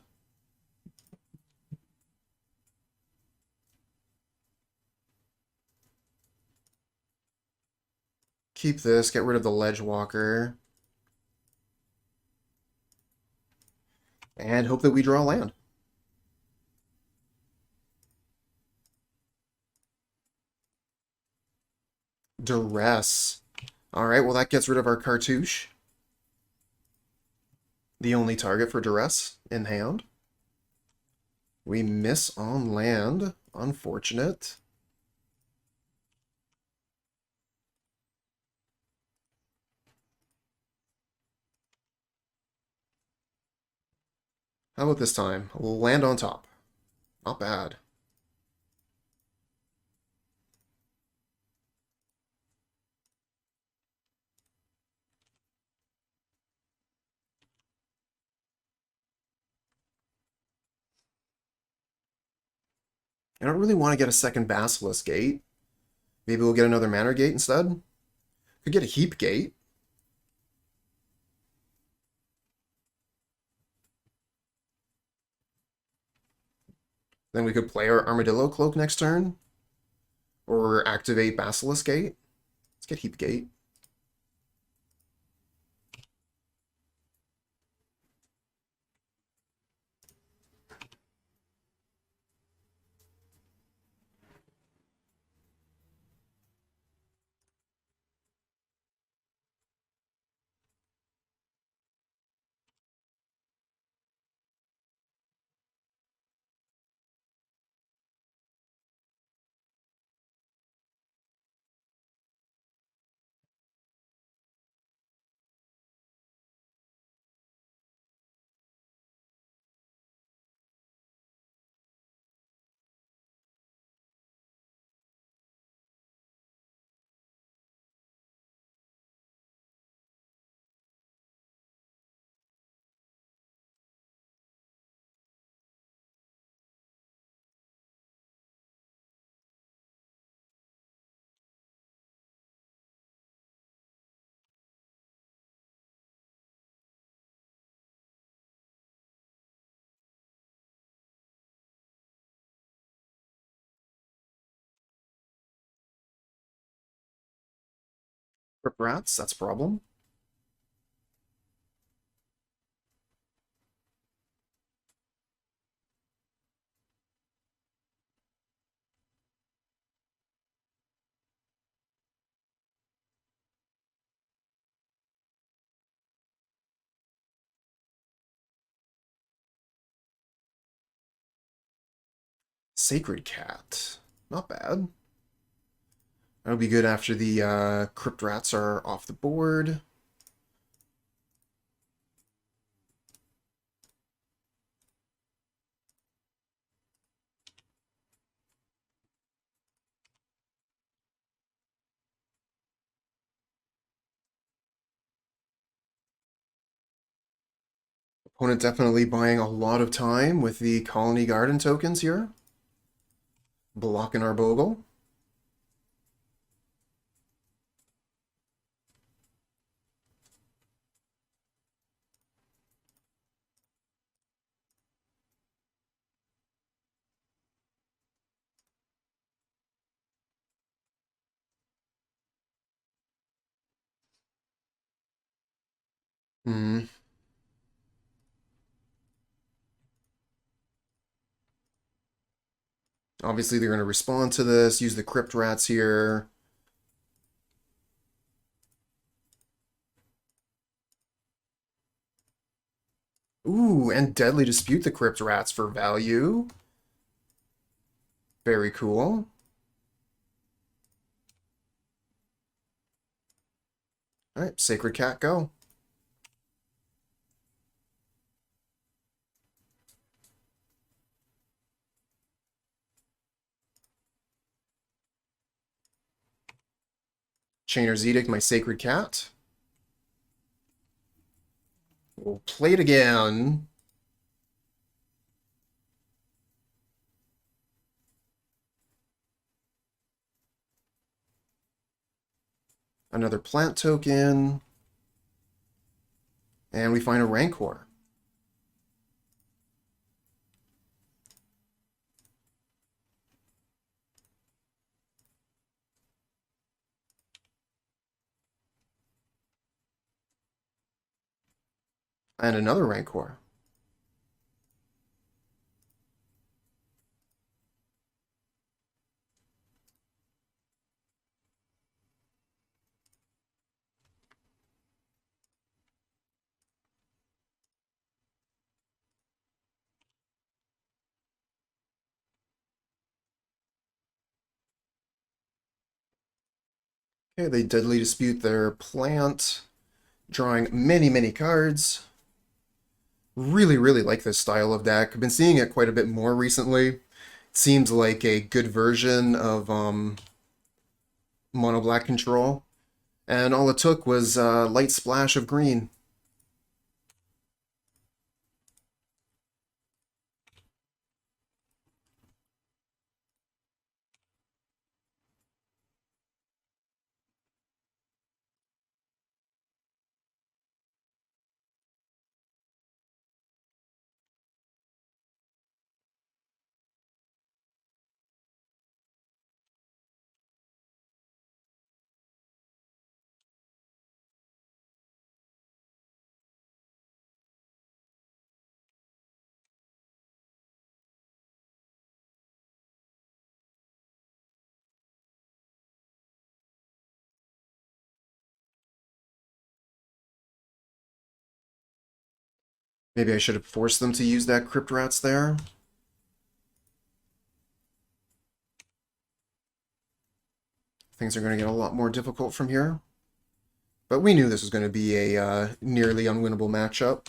Keep this, get rid of the Ledgewalker. And hope that we draw a land. Duress. Alright, well that gets rid of our Cartouche. The only target for Duress in hand. We miss on land. Unfortunate. How about this time? Land on top. Not bad. I don't really want to get a second Basilisk Gate. Maybe we'll get another Manor Gate instead. Could get a Heap Gate. Then we could play our Armadillo Cloak next turn. Or activate Basilisk Gate. Let's get Heap Gate. Rip Rats, that's a problem. Sacred Cat. Not bad. That'll be good after the Crypt Rats are off the board. Opponent definitely buying a lot of time with the Colony Garden tokens here. Blocking our Bogle. Hmm. Obviously, they're going to respond to this, use the Crypt Rats here. Ooh, and Deadly Dispute the Crypt Rats for value. Very cool. Alright, Sacred Cat, go. Chainer's Edict, my Sacred Cat. We'll play it again. Another plant token. And we find a Rancor. And another Rancor. Okay, they deadly dispute their plant, drawing many, many cards. Really, really like this style of deck. I've been seeing it quite a bit more recently. It seems like a good version of mono black control. And all it took was a light splash of green. Maybe I should have forced them to use that Crypt Rats there. Things are going to get a lot more difficult from here. But we knew this was going to be a nearly unwinnable matchup.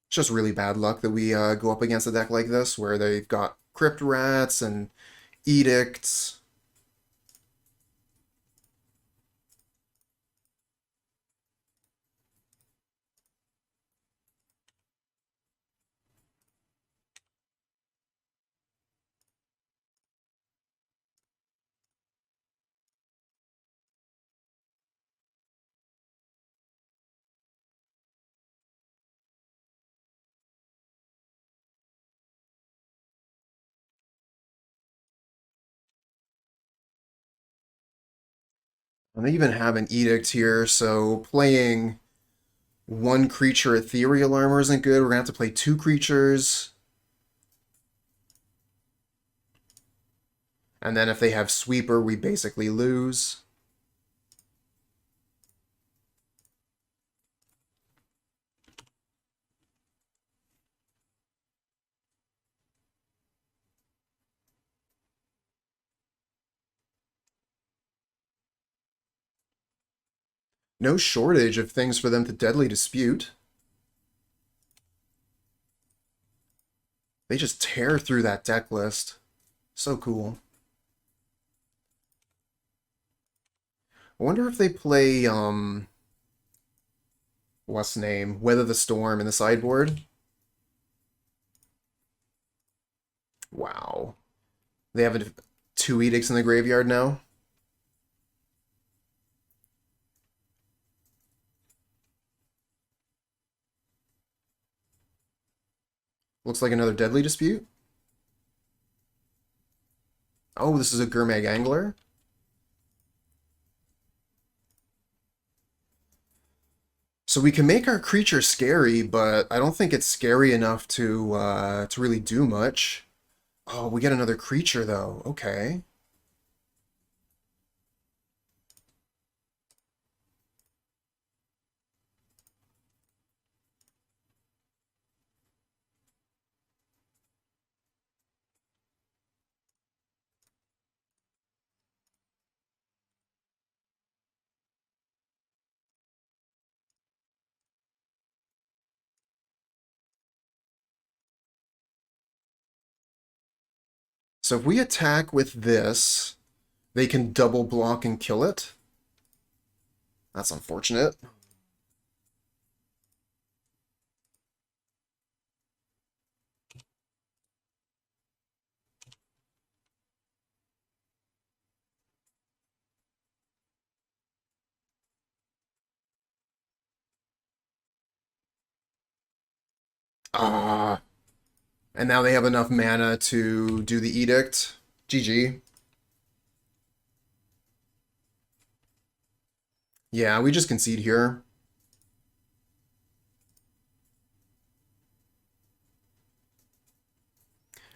It's just really bad luck that we go up against a deck like this, where they've got Crypt Rats and Edicts. And they even have an Edict here, so playing one creature Ethereal Armor isn't good. We're going to have to play two creatures. And then if they have Sweeper, we basically lose. No shortage of things for them to deadly dispute. They just tear through that deck list. So cool. I wonder if they play, what's the name? Weather the Storm in the sideboard. Wow. They have two Edicts in the graveyard now. Looks like another Deadly Dispute. Oh, this is a Gurmag Angler. So we can make our creature scary, but I don't think it's scary enough to really do much. Oh, we get another creature though. Okay. So if we attack with this, they can double block and kill it. That's unfortunate. Ah. And now they have enough mana to do the Edict. GG. Yeah, we just concede here.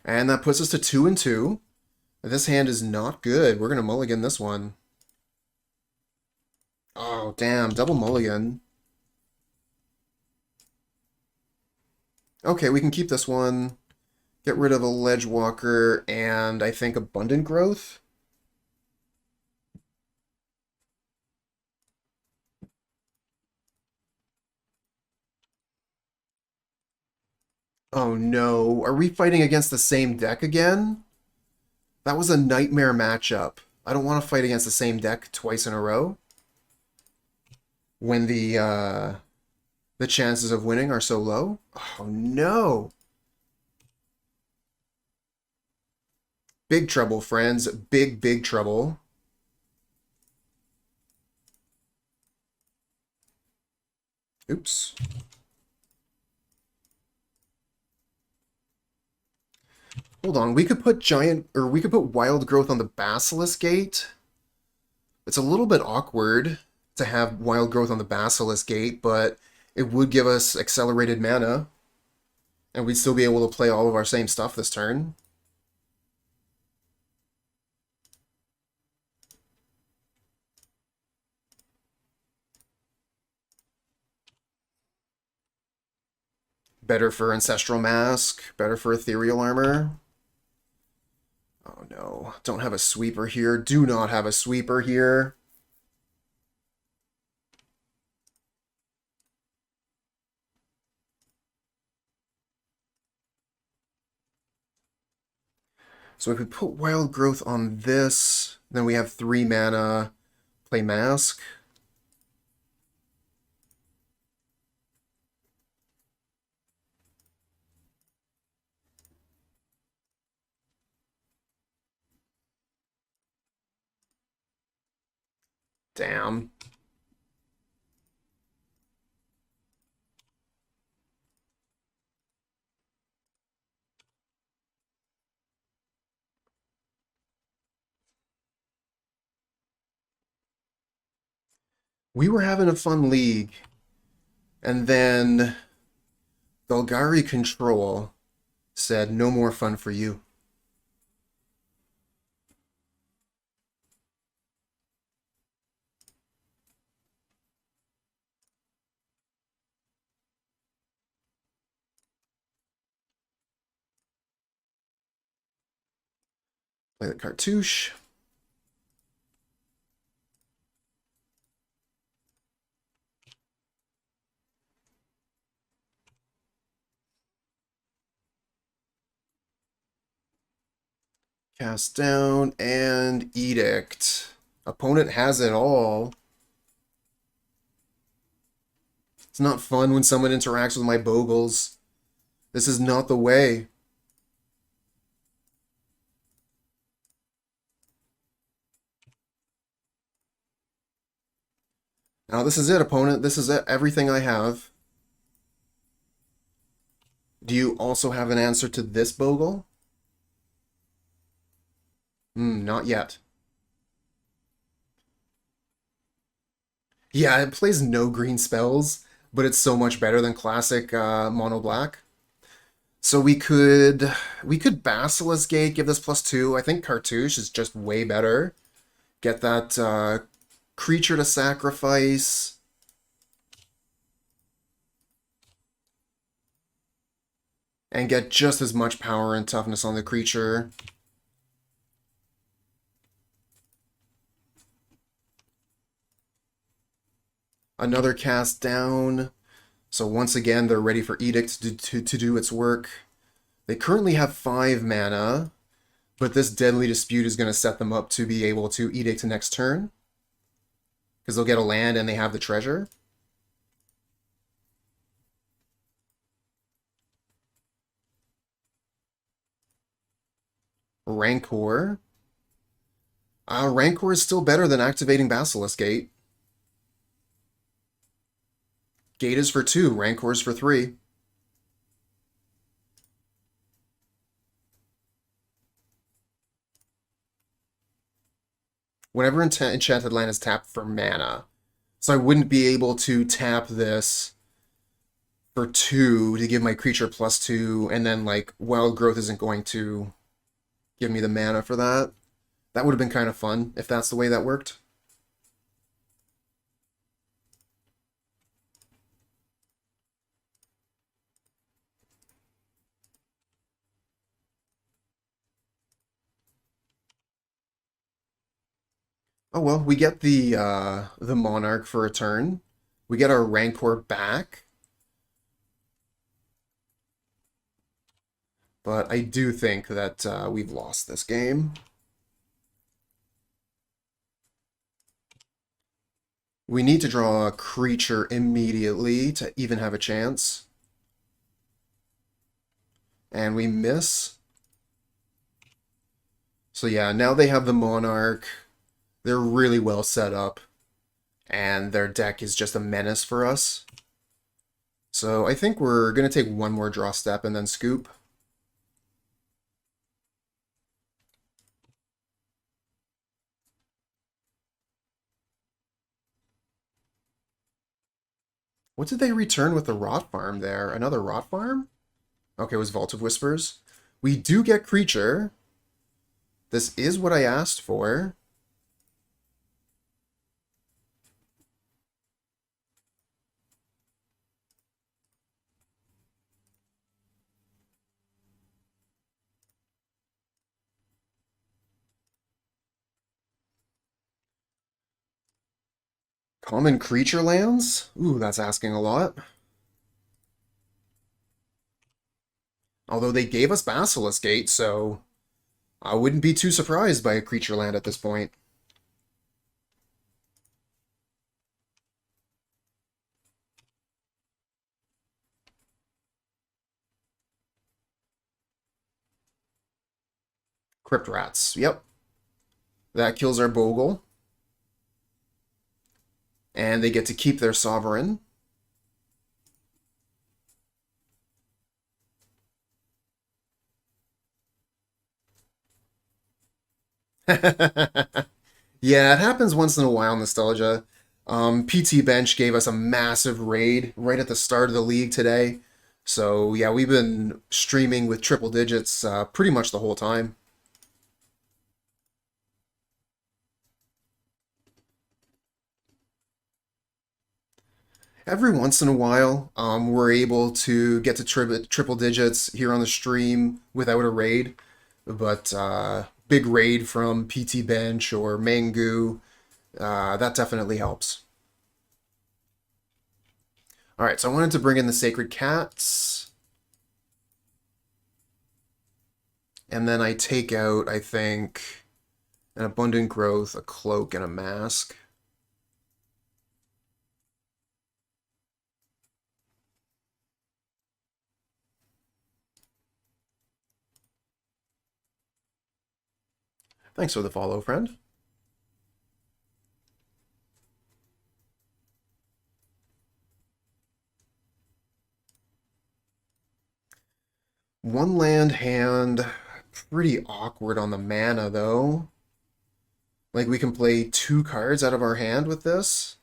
And that puts us to 2 and 2. This hand is not good. We're going to mulligan this one. Oh, damn. Double mulligan. Okay, we can keep this one. Get rid of a Ledgewalker and I think Abundant Growth. Oh no, are we fighting against the same deck again? That was a nightmare matchup. I don't want to fight against the same deck twice in a row when the chances of winning are so low. Oh no. Big trouble, friends. Big, big trouble. Oops. Hold on, we could put wild growth on the Basilisk Gate. It's a little bit awkward to have wild growth on the Basilisk Gate, but it would give us accelerated mana, and we'd still be able to play all of our same stuff this turn. Better for Ancestral Mask, better for Ethereal Armor. Oh no, don't have a sweeper here. Do not have a sweeper here. So if we put Wild Growth on this, then we have 3 mana, play Mask. Damn. We were having a fun league, and then Golgari Control said, no more fun for you. Play the Cartouche. Cast down and Edict. Opponent has it all. It's not fun when someone interacts with my bogles. This is not the way. Now this is it, opponent. This is it. Everything I have. Do you also have an answer to this bogle? Not yet. Yeah, it plays no green spells, but it's so much better than classic mono black. So we could Basilisk Gate, give this +2. I think Cartouche is just way better. Get that creature to sacrifice. And get just as much power and toughness on the creature. Another cast down. So once again, they're ready for Edict to do its work. They currently have 5 mana, but this Deadly Dispute is going to set them up to be able to Edict next turn. Because they'll get a land and they have the treasure. Rancor. Rancor is still better than activating Basilisk Gate. Gate is for 2, Rancor is for 3. Whenever enchanted land is tapped for mana. So I wouldn't be able to tap this for 2 to give my creature +2, and then, like, Wild Growth isn't going to give me the mana for that. That would have been kind of fun if that's the way that worked. Oh well, we get the Monarch for a turn. We get our Rancor back. But I do think that we've lost this game. We need to draw a creature immediately to even have a chance. And we miss. So yeah, now they have the Monarch. They're really well set up. And their deck is just a menace for us. So I think we're going to take one more draw step and then scoop. What did they return with the Rot Farm there? Another Rot Farm? Okay, it was Vault of Whispers. We do get creature. This is what I asked for. Common creature lands? Ooh, that's asking a lot. Although they gave us Basilisk Gate, so I wouldn't be too surprised by a creature land at this point. Crypt Rats, yep. That kills our Bogle. And they get to keep their Sovereign. Yeah, it happens once in a while, Nostalgia. PT Bench gave us a massive raid right at the start of the league today. So yeah, we've been streaming with triple digits pretty much the whole time. Every once in a while, we're able to get to triple digits here on the stream without a raid. But big raid from PT Bench or Mangu, that definitely helps. Alright, so I wanted to bring in the Sacred Cats. And then I take out, I think, an Abundant Growth, a Cloak, and a Mask. Thanks for the follow, friend. One land hand, pretty awkward on the mana, though. Like, we can play 2 cards out of our hand with this.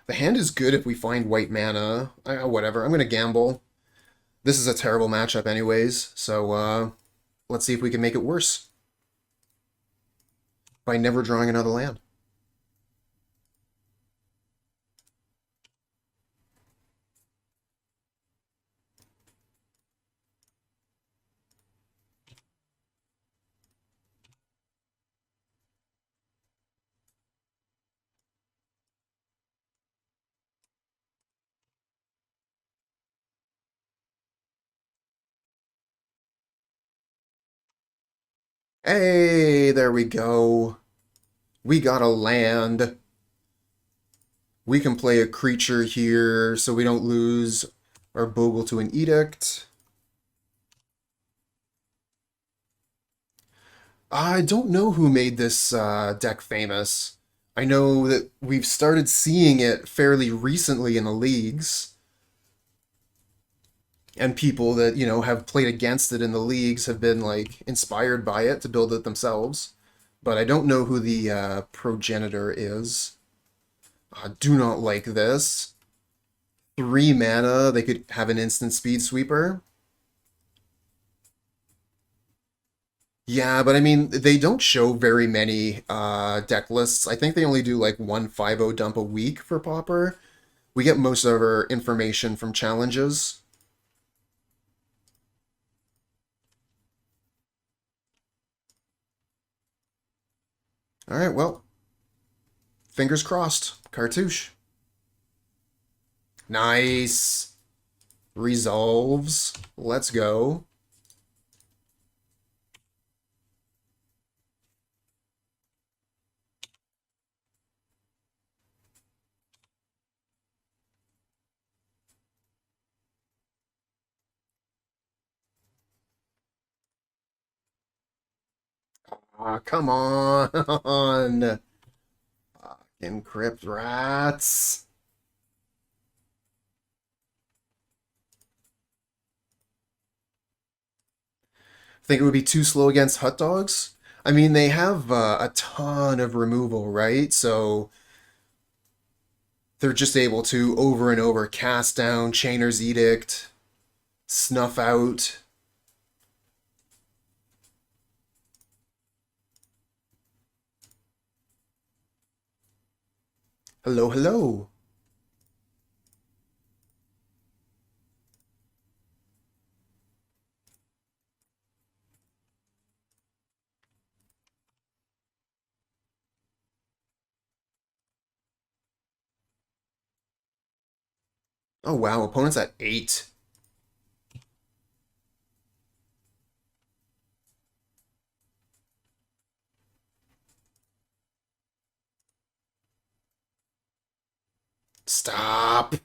The hand is good if we find white mana. Whatever, I'm going to gamble. This is a terrible matchup anyways, so let's see if we can make it worse by never drawing another land. Hey, there we go. We got a land. We can play a creature here so we don't lose our Bogle to an Edict. I don't know who made this deck famous. I know that we've started seeing it fairly recently in the leagues. And people that, you know, have played against it in the leagues have been, like, inspired by it to build it themselves. But I don't know who the progenitor is. I do not like this. 3 mana, they could have an instant speed sweeper. Yeah, but I mean, they don't show very many deck lists. I think they only do like one 5-0 dump a week for Pauper. We get most of our information from challenges. All right, well, fingers crossed. Cartouche. Nice. Resolves. Let's go. Ah, come on. Encrypt rats. Think it would be too slow against hot dogs? I mean, they have a ton of removal, right? So they're just able to over and over cast down Chainer's Edict, snuff out. Hello, hello. Oh wow, opponent's at 8. Stop.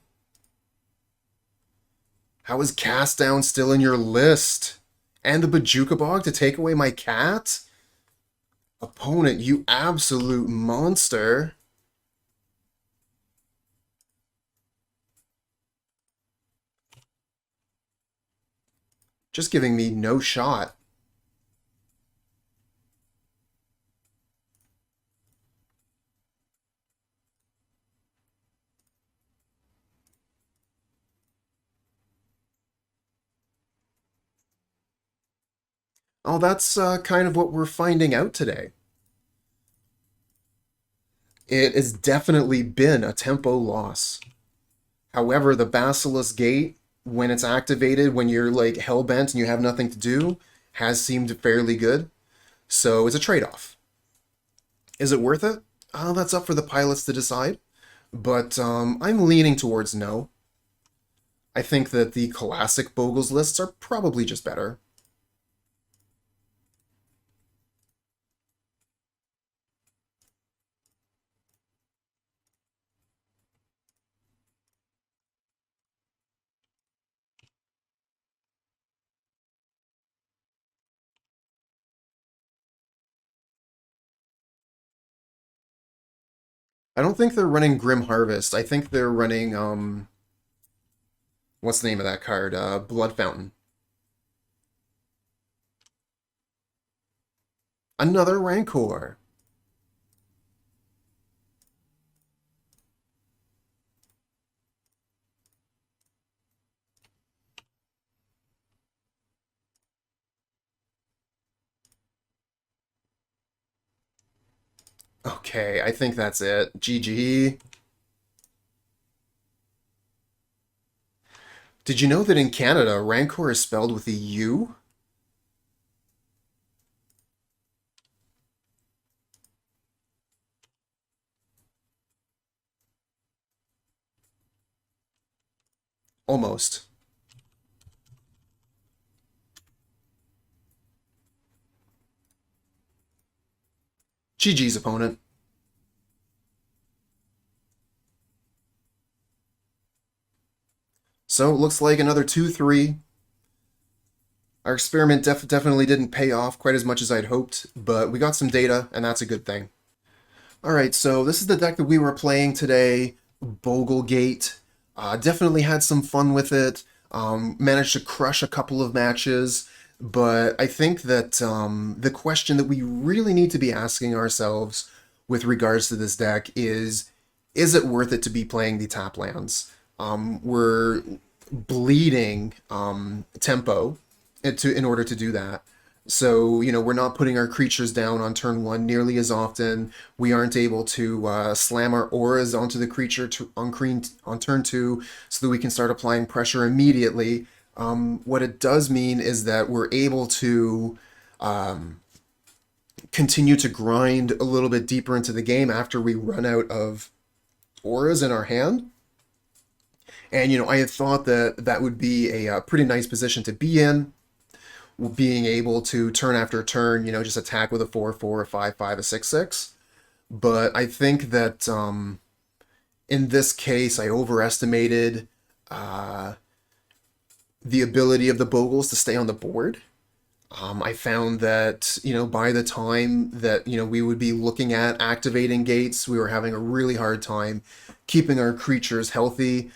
How is cast down still in your list? And the Bajuka Bog to take away my cat? Opponent, you absolute monster. Just giving me no shot. Oh, that's kind of what we're finding out today. It has definitely been a tempo loss. However, the Basilisk Gate, when it's activated, when you're like hellbent and you have nothing to do, has seemed fairly good. So it's a trade-off. Is it worth it? That's up for the pilots to decide. But I'm leaning towards no. I think that the classic Bogles lists are probably just better. I don't think they're running Grim Harvest. I think they're running what's the name of that card? Blood Fountain. Another Rancor. Okay, I think that's it. GG. Did you know that in Canada, Rancor is spelled with a U? Almost. GG's opponent. So it looks like another 2-3. Our experiment definitely didn't pay off quite as much as I'd hoped, but we got some data, and that's a good thing. Alright, so this is the deck that we were playing today, Bogle Gate. Definitely had some fun with it. Managed to crush a couple of matches, but I think that the question that we really need to be asking ourselves with regards to this deck is it worth it to be playing the tap lands? We're bleeding tempo in order to do that. So, we're not putting our creatures down on turn one nearly as often. We aren't able to slam our auras onto the creature on turn two so that we can start applying pressure immediately. What it does mean is that we're able to continue to grind a little bit deeper into the game after we run out of auras in our hand. And, I had thought that that would be a pretty nice position to be in, being able to turn after turn, just attack with a 4/4, a 5/5, a 6/6. But I think that in this case, I overestimated the ability of the bogles to stay on the board. I found that, by the time that, we would be looking at activating gates, we were having a really hard time keeping our creatures healthy,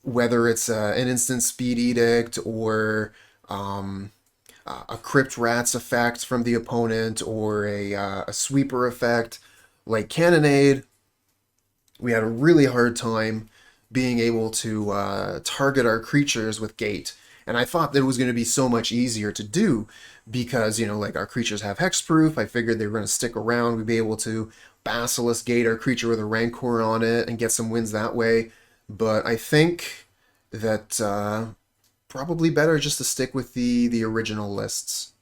whether it's an instant speed edict or a Crypt Rats effect from the opponent or a sweeper effect like Cannonade. We had a really hard time being able to target our creatures with Gate. And I thought that it was going to be so much easier to do because, like our creatures have Hexproof. I figured they were going to stick around. We'd be able to Basilisk Gate our creature with a Rancor on it and get some wins that way. But I think that probably better just to stick with the original lists.